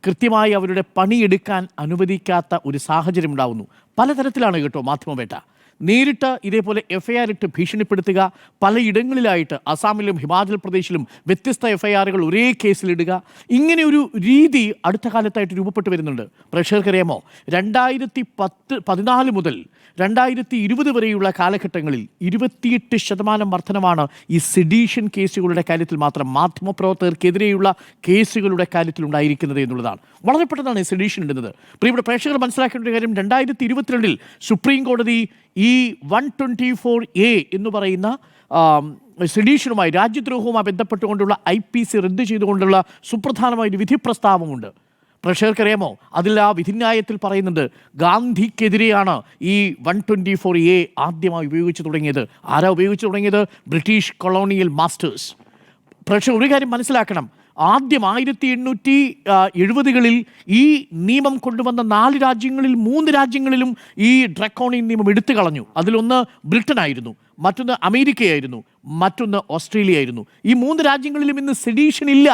കൃത്യമായി അവരുടെ പണിയെടുക്കാൻ അനുവദിക്കാത്ത ഒരു സാഹചര്യം ഉണ്ടാകുന്നു. പലതരത്തിലാണ് കേട്ടോ മാധ്യമവേട്ട. നേരിട്ട് ഇതേപോലെ FIR ഇട്ട് ഭീഷണിപ്പെടുത്തുക, പലയിടങ്ങളിലായിട്ട് അസാമിലും ഹിമാചൽ പ്രദേശിലും വ്യത്യസ്ത FIRകൾ ഒരേ കേസിലിടുക, ഇങ്ങനെ ഒരു രീതി അടുത്ത കാലത്തായിട്ട് രൂപപ്പെട്ടു വരുന്നുണ്ട്. പ്രേക്ഷകർക്കറിയാമോ, 2014 മുതൽ 2020 വരെയുള്ള കാലഘട്ടങ്ങളിൽ 28% വർധനമാണ് ഈ സെഡീഷൻ കേസുകളുടെ കാര്യത്തിൽ മാത്രം മാധ്യമപ്രവർത്തകർക്കെതിരെയുള്ള കേസുകളുടെ കാര്യത്തിൽ ഉണ്ടായിരിക്കുന്നത് എന്നുള്ളതാണ്. വളരെ പെട്ടെന്നാണ് ഈ സെഡീഷൻ ഇടുന്നത്. പ്രിയപ്പെട്ട പ്രേക്ഷകർ മനസ്സിലാക്കേണ്ട ഒരു കാര്യം, 2022 സുപ്രീം കോടതി ഈ 124A എന്ന് പറയുന്ന സെഡീഷനുമായി, രാജ്യദ്രോഹവുമായി ബന്ധപ്പെട്ടുകൊണ്ടുള്ള IPC റദ്ദ് ചെയ്തുകൊണ്ടുള്ള സുപ്രധാനമായ ഒരു വിധി പ്രസ്താവമുണ്ട്. പ്രേക്ഷകർക്കറിയാമോ, അതിൽ ആ വിധിന്യായത്തിൽ പറയുന്നുണ്ട് ഗാന്ധിക്കെതിരെയാണ് ഈ 124A ആദ്യമായി ഉപയോഗിച്ച് തുടങ്ങിയത്. ആരാ ഉപയോഗിച്ച് തുടങ്ങിയത്? British colonial masters. പ്രേക്ഷകർ ഒരു കാര്യം മനസ്സിലാക്കണം, ആദ്യം 1870കളിൽ ഈ നിയമം കൊണ്ടുവന്ന 4 രാജ്യങ്ങളിൽ 3 രാജ്യങ്ങളിലും ഈ ഡ്രക്കോണിയൻ നിയമം എടുത്തു കളഞ്ഞു. അതിലൊന്ന് ബ്രിട്ടനായിരുന്നു, മറ്റൊന്ന് അമേരിക്കയായിരുന്നു, മറ്റൊന്ന് ഓസ്ട്രേലിയ ആയിരുന്നു. ഈ 3 രാജ്യങ്ങളിലും ഇന്ന് സെഡീഷൻ ഇല്ല.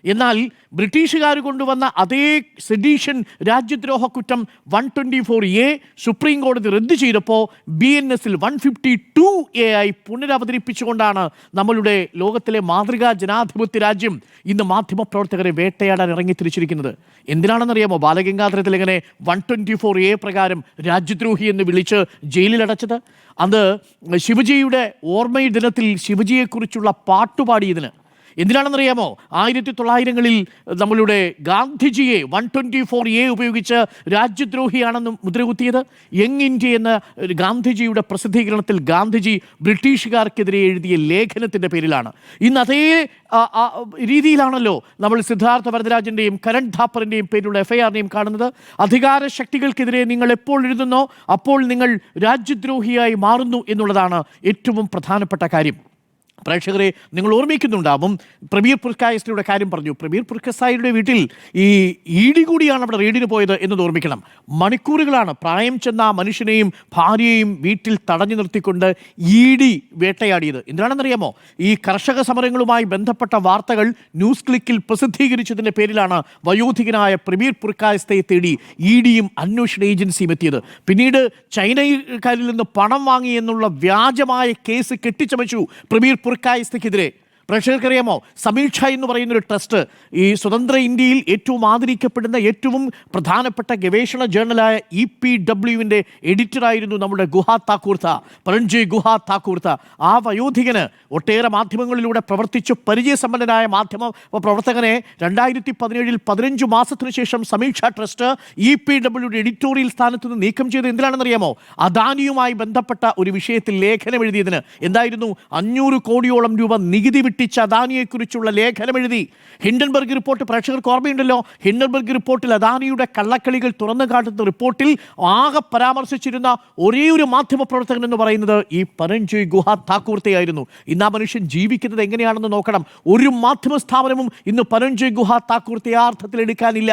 എന്നാൽ ബ്രിട്ടീഷുകാർ കൊണ്ടുവന്ന അതേ സെഡീഷൻ രാജ്യദ്രോഹ കുറ്റം 124A സുപ്രീം കോടതി റദ്ദ് ചെയ്തപ്പോൾ BNSൽ 152A ആയി പുനരവതരിപ്പിച്ചുകൊണ്ടാണ് നമ്മളുടെ ലോകത്തിലെ മാതൃകാ ജനാധിപത്യ രാജ്യം ഇന്ന് മാധ്യമപ്രവർത്തകരെ വേട്ടയാടാൻ ഇറങ്ങിത്തിരിച്ചിരിക്കുന്നത്. എന്തിനാണെന്നറിയാമോ ബാലഗംഗാധര തിലകനെ 124A പ്രകാരം രാജ്യദ്രോഹി എന്ന് വിളിച്ച് ജയിലിലടച്ചത്? അത് ശിവജിയുടെ ഓർമ്മ ദിനത്തിൽ ശിവജിയെക്കുറിച്ചുള്ള പാട്ടുപാടിയതിന്. എന്തിനാണെന്നറിയാമോ? 1900കളിൽ നമ്മളുടെ ഗാന്ധിജിയെ 124A ഉപയോഗിച്ച് രാജ്യദ്രോഹിയാണെന്ന് മുദ്രകുത്തിയത്. യങ് ഇന്ത്യ എന്ന ഗാന്ധിജിയുടെ പ്രസിദ്ധീകരണത്തിൽ ഗാന്ധിജി ബ്രിട്ടീഷുകാർക്കെതിരെ എഴുതിയ ലേഖനത്തിൻ്റെ പേരിലാണ്. ഇന്ന് അതേ രീതിയിലാണല്ലോ നമ്മൾ സിദ്ധാർത്ഥ വരദരാജൻ്റെയും കരൺ ഥാപ്പറിൻ്റെയും പേരിലുള്ള FIRനെയും കാണുന്നത്. അധികാര ശക്തികൾക്കെതിരെ നിങ്ങൾ എപ്പോൾ എഴുതുന്നോ അപ്പോൾ നിങ്ങൾ രാജ്യദ്രോഹിയായി മാറുന്നു എന്നുള്ളതാണ് ഏറ്റവും പ്രധാനപ്പെട്ട കാര്യം. പ്രേക്ഷകരെ, നിങ്ങൾ ഓർമ്മിക്കുന്നുണ്ടാവും, പ്രബീർ പുർക്കായസ്തയുടെ കാര്യം പറഞ്ഞു. പ്രബീർ പുർക്കായസ്തയുടെ വീട്ടിൽ ഈ ED കൂടിയാണ് അവിടെ റെയ്ഡിന് പോയത് എന്നത് ഓർമ്മിക്കണം. മണിക്കൂറുകളാണ് പ്രായം ചെന്ന ആ മനുഷ്യനെയും ഭാര്യയെയും വീട്ടിൽ തടഞ്ഞു നിർത്തിക്കൊണ്ട് ED വേട്ടയാടിയത്. എന്തിനാണെന്നറിയാമോ? ഈ കർഷക സമരങ്ങളുമായി ബന്ധപ്പെട്ട വാർത്തകൾ ന്യൂസ് ക്ലിക്കിൽ പ്രസിദ്ധീകരിച്ചതിൻ്റെ പേരിലാണ് വയോധികനായ പ്രബീർ പുർക്കായസ്തയെ തേടി EDയും അന്വേഷണ ഏജൻസിയും എത്തിയത്. പിന്നീട് ചൈനക്കാരിൽ നിന്ന് പണം വാങ്ങി എന്നുള്ള വ്യാജമായ കേസ് കെട്ടിച്ചമച്ചു പ്രബീർ പുർക്കായസ്തയ്ക്കെതിരെ. പ്രേക്ഷകർക്കറിയാമോ, സമീക്ഷ എന്ന് പറയുന്നൊരു ട്രസ്റ്റ്, ഈ സ്വതന്ത്ര ഇന്ത്യയിൽ ഏറ്റവും ആദരിക്കപ്പെടുന്ന ഏറ്റവും പ്രധാനപ്പെട്ട ഗവേഷണ ജേർണലായ EPWവിൻ്റെ എഡിറ്ററായിരുന്നു നമ്മുടെ ഗുഹാ താക്കൂർത്ത, പരഞ്ജയ് ഗുഹാ താക്കൂർത്ത. ആ വയോധികന് ഒട്ടേറെ മാധ്യമങ്ങളിലൂടെ പ്രവർത്തിച്ചു പരിചയസമ്പന്നനായ മാധ്യമ പ്രവർത്തകനെ 2017 15 മാസത്തിനു ശേഷം സമീക്ഷ ട്രസ്റ്റ് EPWയുടെ എഡിറ്റോറിയൽ സ്ഥാനത്ത് നിന്ന് നീക്കം ചെയ്ത് എന്തിനാണെന്നറിയാമോ? അദാനിയുമായി ബന്ധപ്പെട്ട ഒരു വിഷയത്തിൽ ലേഖനം എഴുതിയതിന്. എന്തായിരുന്നു? 500 കോടിയോളം രൂപ നികുതി വിട്ടിച്ച അദാനിയെക്കുറിച്ചുള്ള ലേഖനം എഴുതി. ഹിൻഡൻബർഗ് റിപ്പോർട്ട് പ്രേക്ഷകർക്ക് ഓർമ്മയുണ്ടല്ലോ. ഹിൻഡൻബർഗ് റിപ്പോർട്ടിൽ അദാനിയുടെ കള്ളക്കളികൾ തുറന്നു കാട്ടുന്ന റിപ്പോർട്ടിൽ ആകെ പരാമർശിച്ചിരുന്ന ഒരേ ഒരു മാധ്യമപ്രവർത്തകൻ എന്ന് പറയുന്നത് ഈ പരഞ്ജയ് ഗുഹാ താക്കൂർത്തയായിരുന്നു. ഇന്ന് ആ മനുഷ്യൻ ജീവിക്കുന്നത് എങ്ങനെയാണെന്ന് നോക്കണം. ഒരു മാധ്യമ സ്ഥാപനവും ഇന്ന് പരഞ്ജയ് ഗുഹാ താക്കൂർത്തയെ ആ അർത്ഥത്തിൽ എടുക്കാനില്ല.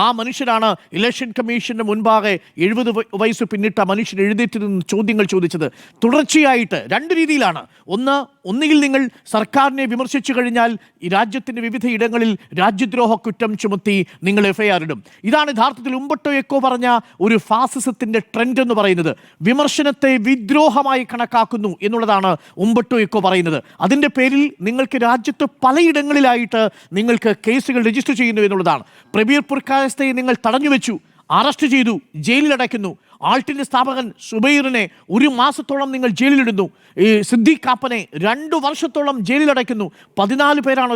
ആ മനുഷ്യനാണ് ഇലക്ഷൻ കമ്മീഷന് മുൻപാകെ 70 വയസ്സ് പിന്നിട്ട മനുഷ്യൻ എഴുന്നേറ്റ് നിന്ന് ചോദ്യങ്ങൾ ചോദിച്ചത്. തുടർച്ചയായിട്ട് 2 രീതിയിലാണ്. ഒന്നുകിൽ നിങ്ങൾ സർക്കാരിനെ വിമർശിച്ചു കഴിഞ്ഞാൽ ഈ രാജ്യത്തിൻ്റെ വിവിധ ഇടങ്ങളിൽ രാജ്യദ്രോഹ കുറ്റം ചുമത്തി നിങ്ങൾ FIR ഇടും. ഇതാണ് യഥാർത്ഥത്തിൽ ഉംബർട്ടോ എക്കോ പറഞ്ഞ ഒരു ഫാസിസത്തിൻ്റെ ട്രെൻഡ് എന്ന് പറയുന്നത്. വിമർശനത്തെ വിദ്രോഹമായി കണക്കാക്കുന്നു എന്നുള്ളതാണ് ഉംബർട്ടോ എക്കോ പറയുന്നത്. അതിൻ്റെ പേരിൽ നിങ്ങൾക്ക് രാജ്യത്ത് പലയിടങ്ങളിലായിട്ട് നിങ്ങൾക്ക് കേസുകൾ രജിസ്റ്റർ ചെയ്യുന്നു എന്നുള്ളതാണ്. പ്രബീർ പുർക്കായസ്തയെ നിങ്ങൾ തടഞ്ഞു വെച്ചു, അറസ്റ്റ് ചെയ്തു, ജയിലിലടയ്ക്കുന്നു. ആൾട്ടിന്റെ സ്ഥാപകൻ സുബൈറിനെ 1 മാസത്തോളം നിങ്ങൾ ജയിലിലിടുന്നു. ഈ സിദ്ദീഖ് കാപ്പനെ 2 വർഷത്തോളം ജയിലിലടയ്ക്കുന്നു. 14 പേരാണ്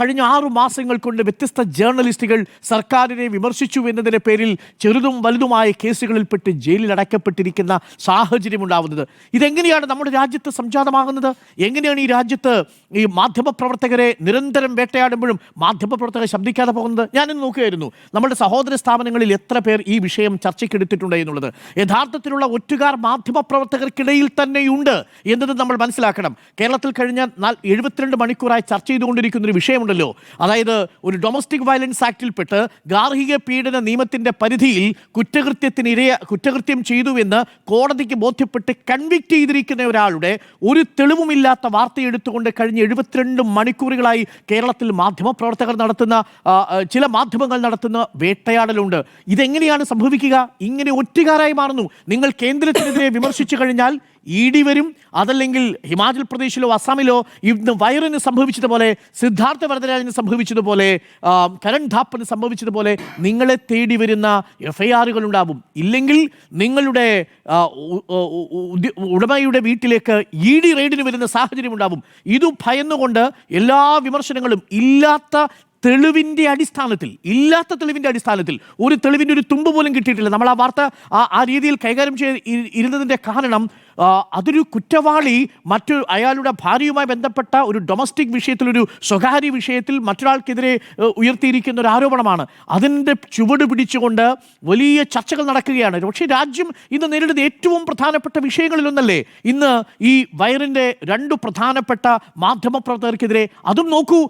കഴിഞ്ഞ 6 മാസങ്ങൾ കൊണ്ട് വ്യത്യസ്ത ജേർണലിസ്റ്റുകൾ സർക്കാരിനെ വിമർശിച്ചു എന്നതിൻ്റെ പേരിൽ ചെറുതും വലുതുമായ കേസുകളിൽപ്പെട്ട് ജയിലിലടയ്ക്കപ്പെട്ടിരിക്കുന്ന സാഹചര്യം ഉണ്ടാവുന്നത്. ഇതെങ്ങനെയാണ് നമ്മുടെ രാജ്യത്ത് സംജാതമാകുന്നത്? എങ്ങനെയാണ് ഈ രാജ്യത്ത് ഈ മാധ്യമപ്രവർത്തകരെ നിരന്തരം വേട്ടയാടുമ്പോഴും മാധ്യമപ്രവർത്തകരെ ശബ്ദിക്കാതെ പോകുന്നത്? ഞാനിന്ന് നോക്കുകയായിരുന്നു നമ്മുടെ സഹോദര സ്ഥാപനങ്ങളിൽ എത്ര പേർ ഈ വിഷയം ചർച്ചയ്ക്കെടുത്തിട്ടുണ്ട് എന്നുള്ളത്. യഥാർത്ഥത്തിലുള്ള ഒറ്റുകാർ മാധ്യമപ്രവർത്തകർക്കിടയിൽ തന്നെയുണ്ട് എന്നത് നമ്മൾ മനസ്സിലാക്കണം. കേരളത്തിൽ കഴിഞ്ഞ 72 മണിക്കൂറായി ചർച്ച ചെയ്തുകൊണ്ടിരിക്കുന്ന ഒരു വിഷയമുണ്ടല്ലോ, അതായത് ഒരു ഡൊമസ്റ്റിക് വയലൻസ് ആക്ടിൽപ്പെട്ട് ഗാർഹിക പീഡന നിയമത്തിന്റെ പരിധിയിൽ കുറ്റകൃത്യം ചെയ്തുവെന്ന് കോടതിക്ക് ബോധ്യപ്പെട്ട് കൺവിക്ട് ചെയ്തിരിക്കുന്ന ഒരാളുടെ ഒരു തെളിവുമില്ലാത്ത വാർത്തയെടുത്തുകൊണ്ട് കഴിഞ്ഞ 72 മണിക്കൂറുകളായി കേരളത്തിൽ മാധ്യമപ്രവർത്തകർ നടത്തുന്ന ചില മാധ്യമങ്ങൾ നടത്തുന്ന വേട്ടയാടലുണ്ട്. ഇതെങ്ങനെയാണ് സംഭവിക്കുക? ഇങ്ങനെ ഒറ്റുകാരായി മാറുന്നു. നിങ്ങൾ കേന്ദ്രത്തിനെതിരെ വിമർശിച്ചു കഴിഞ്ഞാൽ ED വരും, അതല്ലെങ്കിൽ ഹിമാചൽ പ്രദേശിലോ അസാമിലോ ഇന്ന് വയറിന് സംഭവിച്ചതുപോലെ, സിദ്ധാർത്ഥ വരദരാജന് സംഭവിച്ചതുപോലെ, കരൺ ധാപ്പന് സംഭവിച്ചതുപോലെ നിങ്ങളെ തേടി വരുന്ന FIRകൾ ഉണ്ടാവും. ഇല്ലെങ്കിൽ നിങ്ങളുടെ ഉടമയുടെ വീട്ടിലേക്ക് ED റെയ്ഡിന് വരുന്ന സാഹചര്യം ഉണ്ടാവും. ഇത് ഭയന്നുകൊണ്ട് എല്ലാ വിമർശനങ്ങളും ഇല്ലാത്ത തെളിവിൻ്റെ അടിസ്ഥാനത്തിൽ ഒരു തെളിവിൻ്റെ ഒരു തുമ്പ് പോലും കിട്ടിയിട്ടില്ല. നമ്മൾ ആ വാർത്ത ആ രീതിയിൽ കൈകാര്യം ഇരുന്നതിൻ്റെ കാരണം അതൊരു കുറ്റവാളി അയാളുടെ ഭാര്യയുമായി ബന്ധപ്പെട്ട ഒരു ഡൊമസ്റ്റിക് വിഷയത്തിൽ, ഒരു സ്വകാര്യ വിഷയത്തിൽ മറ്റൊരാൾക്കെതിരെ ഉയർത്തിയിരിക്കുന്ന ഒരു ആരോപണമാണ്. അതിൻ്റെ ചുവട് പിടിച്ചുകൊണ്ട് വലിയ ചർച്ചകൾ നടക്കുകയാണ്. പക്ഷേ രാജ്യം ഇന്ന് നേരിടുന്ന ഏറ്റവും പ്രധാനപ്പെട്ട വിഷയങ്ങളിലൊന്നല്ലേ ഇന്ന് ഈ വയറിൻ്റെ 2 പ്രധാനപ്പെട്ട മാധ്യമപ്രവർത്തകർക്കെതിരെ? അതും നോക്കൂ,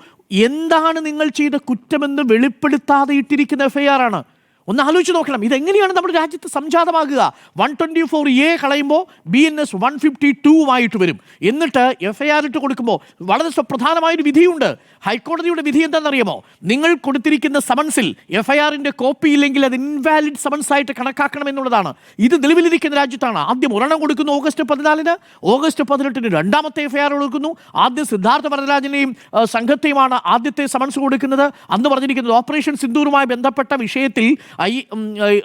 എന്താണ് നിങ്ങൾ ചെയ്ത കുറ്റമെന്ന് വെളിപ്പെടുത്താതെ ഇട്ടിരിക്കുന്ന FIR ആണ്. ഒന്ന് ആലോചിച്ച് നോക്കണം, ഇതെങ്ങനെയാണ് നമ്മുടെ രാജ്യത്ത് സംജാതമാകുക? 124A കളയുമ്പോൾ BNS 152 വരും. എന്നിട്ട് FIR ഇട്ട് കൊടുക്കുമ്പോൾ വളരെ സുപ്രധാനമായൊരു വിധിയുണ്ട്. ഹൈക്കോടതിയുടെ വിധി എന്താണെന്നറിയാമോ? നിങ്ങൾ കൊടുത്തിരിക്കുന്ന സമൻസിൽ FIRന്റെ കോപ്പി ഇല്ലെങ്കിൽ അത് ഇൻവാലിഡ് സമൻസ് ആയിട്ട് കണക്കാക്കണം എന്നുള്ളതാണ്. ഇത് നിലവിലിരിക്കുന്ന രാജ്യത്താണ്. ആദ്യം ഒരെണ്ണം കൊടുക്കുന്നു ഓഗസ്റ്റ് 14-ന്, ഓഗസ്റ്റ് 18-ന് രണ്ടാമത്തെ FIR കൊടുക്കുന്നു. ആദ്യം സിദ്ധാർത്ഥ വരദരാജനെയും സംഘത്തെയുമാണ് ആദ്യത്തെ സമൻസ് കൊടുക്കുന്നത്. അന്ന് പറഞ്ഞിരിക്കുന്നത് ഓപ്പറേഷൻ സിന്ദൂറുമായി ബന്ധപ്പെട്ട വിഷയത്തിൽ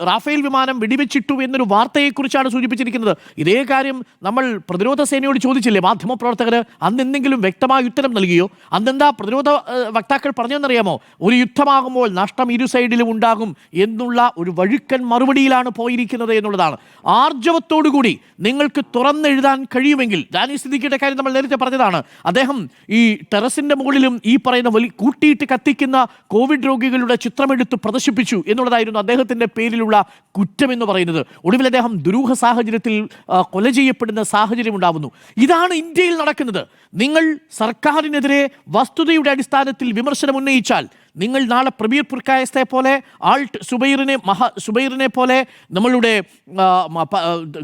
റാഫേൽ വിമാനം വെടിവെച്ചിട്ടു എന്നൊരു വാർത്തയെക്കുറിച്ചാണ് സൂചിപ്പിച്ചിരിക്കുന്നത്. ഇതേ കാര്യം നമ്മൾ പ്രതിരോധ സേനയോട് ചോദിച്ചില്ലേ മാധ്യമപ്രവർത്തകർ? അന്ന് എന്തെങ്കിലും വ്യക്തമായ ഉത്തരം നൽകിയോ? അന്നെന്താ പ്രതിരോധ വക്താക്കൾ പറഞ്ഞെന്നറിയാമോ? ഒരു യുദ്ധമാകുമ്പോൾ നഷ്ടം 2 സൈഡിലും ഉണ്ടാകും എന്നുള്ള ഒരു വഴുക്കൻ മറുപടിയിലാണ് പോയിരിക്കുന്നത് എന്നുള്ളതാണ്. ആർജവത്തോടുകൂടി നിങ്ങൾക്ക് തുറന്നെഴുതാൻ കഴിയുമെങ്കിൽ, ഡാനി സിദ്ദിഖിയുടെ കാര്യം നമ്മൾ നേരത്തെ പറഞ്ഞതാണ്, അദ്ദേഹം ഈ ടെറസിന്റെ മുകളിലും ഈ പറയുന്ന കൂട്ടിയിട്ട് കത്തിക്കുന്ന കോവിഡ് രോഗികളുടെ ചിത്രമെടുത്ത് പ്രദർശിപ്പിച്ചു എന്നുള്ളതായിരുന്നു അദ്ദേഹത്തിന്റെ പേരിലുള്ള കുറ്റം എന്ന് പറയുന്നത്. ഒടുവിൽ അദ്ദേഹം ദുരൂഹ സാഹചര്യത്തിൽ കൊല ചെയ്യപ്പെടുന്ന സാഹചര്യം ഉണ്ടാവുന്നു. ഇതാണ് ഇന്ത്യയിൽ നടക്കുന്നത്. നിങ്ങൾ സർക്കാരിനെതിരെ വസ്തുതയുടെ അടിസ്ഥാനത്തിൽ വിമർശനം ഉന്നയിച്ചാൽ, നിങ്ങൾ നാളെ പ്രബീർ പുർക്കായസ്തെ പോലെ, ആൾട്ട് സുബൈറിനെ പോലെ, നമ്മളുടെ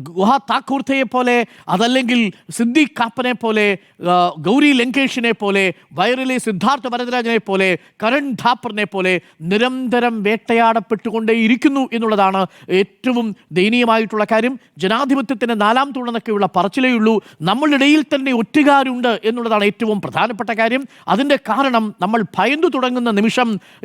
ഗുഹ താക്കൂർത്തയെ പോലെ, അതല്ലെങ്കിൽ സിദ്ദീഖ് കാപ്പനെ പോലെ, ഗൗരി ലങ്കേഷിനെ പോലെ, വയറിലെ സിദ്ധാർത്ഥ വരദരാജനെ പോലെ, കരൺ ധാപ്പറിനെ പോലെ നിരന്തരം വേട്ടയാടപ്പെട്ടുകൊണ്ടേയിരിക്കുന്നു എന്നുള്ളതാണ് ഏറ്റവും ദയനീയമായിട്ടുള്ള കാര്യം. ജനാധിപത്യത്തിന് 4ാം തൂണെന്നൊക്കെയുള്ള പറച്ചിലേ ഉള്ളൂ. നമ്മളുടെ ഇടയിൽ തന്നെ ഒറ്റുകാരുണ്ട് എന്നുള്ളതാണ് ഏറ്റവും പ്രധാനപ്പെട്ട കാര്യം. അതിൻ്റെ കാരണം നമ്മൾ ഭയന്നു തുടങ്ങുന്ന നിമിഷം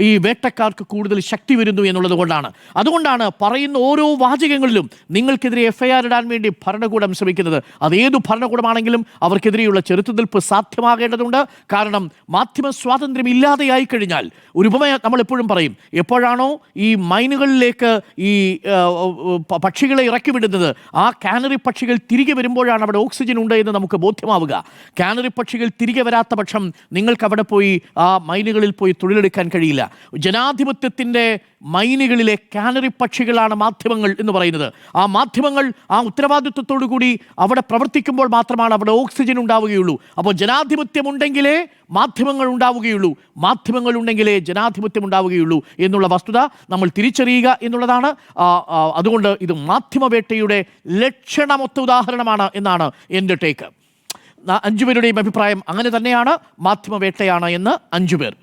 ഈ വേട്ടക്കാർക്ക് കൂടുതൽ ശക്തി വരുന്നു എന്നുള്ളത് കൊണ്ടാണ്. അതുകൊണ്ടാണ് പറയുന്ന ഓരോ വാചകങ്ങളിലും നിങ്ങൾക്കെതിരെ FIR ഇടാൻ വേണ്ടി ഭരണകൂടം ശ്രമിക്കുന്നത്. അതേതു ഭരണകൂടമാണെങ്കിലും അവർക്കെതിരെയുള്ള ചെറുത്തുനിൽപ്പ് സാധ്യമാകേണ്ടതുണ്ട്. കാരണം മാധ്യമ സ്വാതന്ത്ര്യം ഇല്ലാതെയായി കഴിഞ്ഞാൽ, ഒരു ഉപമ നമ്മൾ എപ്പോഴും പറയും, എപ്പോഴാണോ ഈ മൈനുകളിലേക്ക് ഈ പക്ഷികളെ ഇറക്കി വിടുന്നത്, ആ കാനറി പക്ഷികൾ തിരികെ വരുമ്പോഴാണ് അവിടെ ഓക്സിജൻ ഉണ്ട് എന്ന് നമുക്ക് ബോധ്യമാവുക. കാനറി പക്ഷികൾ തിരികെ വരാത്ത പക്ഷം നിങ്ങൾക്ക് അവിടെ പോയി ആ മൈനുകളിൽ പോയി തൊഴിലെടുക്കാൻ കഴിയില്ല. ജനാധിപത്യത്തിൻ്റെ മൈനുകളിലെ കാനറി പക്ഷികളാണ് മാധ്യമങ്ങൾ എന്ന് പറയുന്നത്. ആ മാധ്യമങ്ങൾ ആ ഉത്തരവാദിത്വത്തോടു കൂടി അവിടെ പ്രവർത്തിക്കുമ്പോൾ മാത്രമാണ് അവിടെ ഓക്സിജൻ ഉണ്ടാവുകയുള്ളൂ. അപ്പോൾ ജനാധിപത്യം ഉണ്ടെങ്കിലേ മാധ്യമങ്ങൾ ഉണ്ടാവുകയുള്ളൂ, മാധ്യമങ്ങൾ ഉണ്ടെങ്കിലേ ജനാധിപത്യം ഉണ്ടാവുകയുള്ളൂ എന്നുള്ള വസ്തുത നമ്മൾ തിരിച്ചറിയുക എന്നുള്ളതാണ്. അതുകൊണ്ട് ഇത് മാധ്യമവേട്ടയുടെ ലക്ഷണമൊത്ത ഉദാഹരണമാണ് എന്നാണ് എൻ്റെ ടേക്ക്. 5 പേരുടെയും അഭിപ്രായം അങ്ങനെ തന്നെയാണ്, മാധ്യമവേട്ടയാണ് എന്ന് 5 പേർ.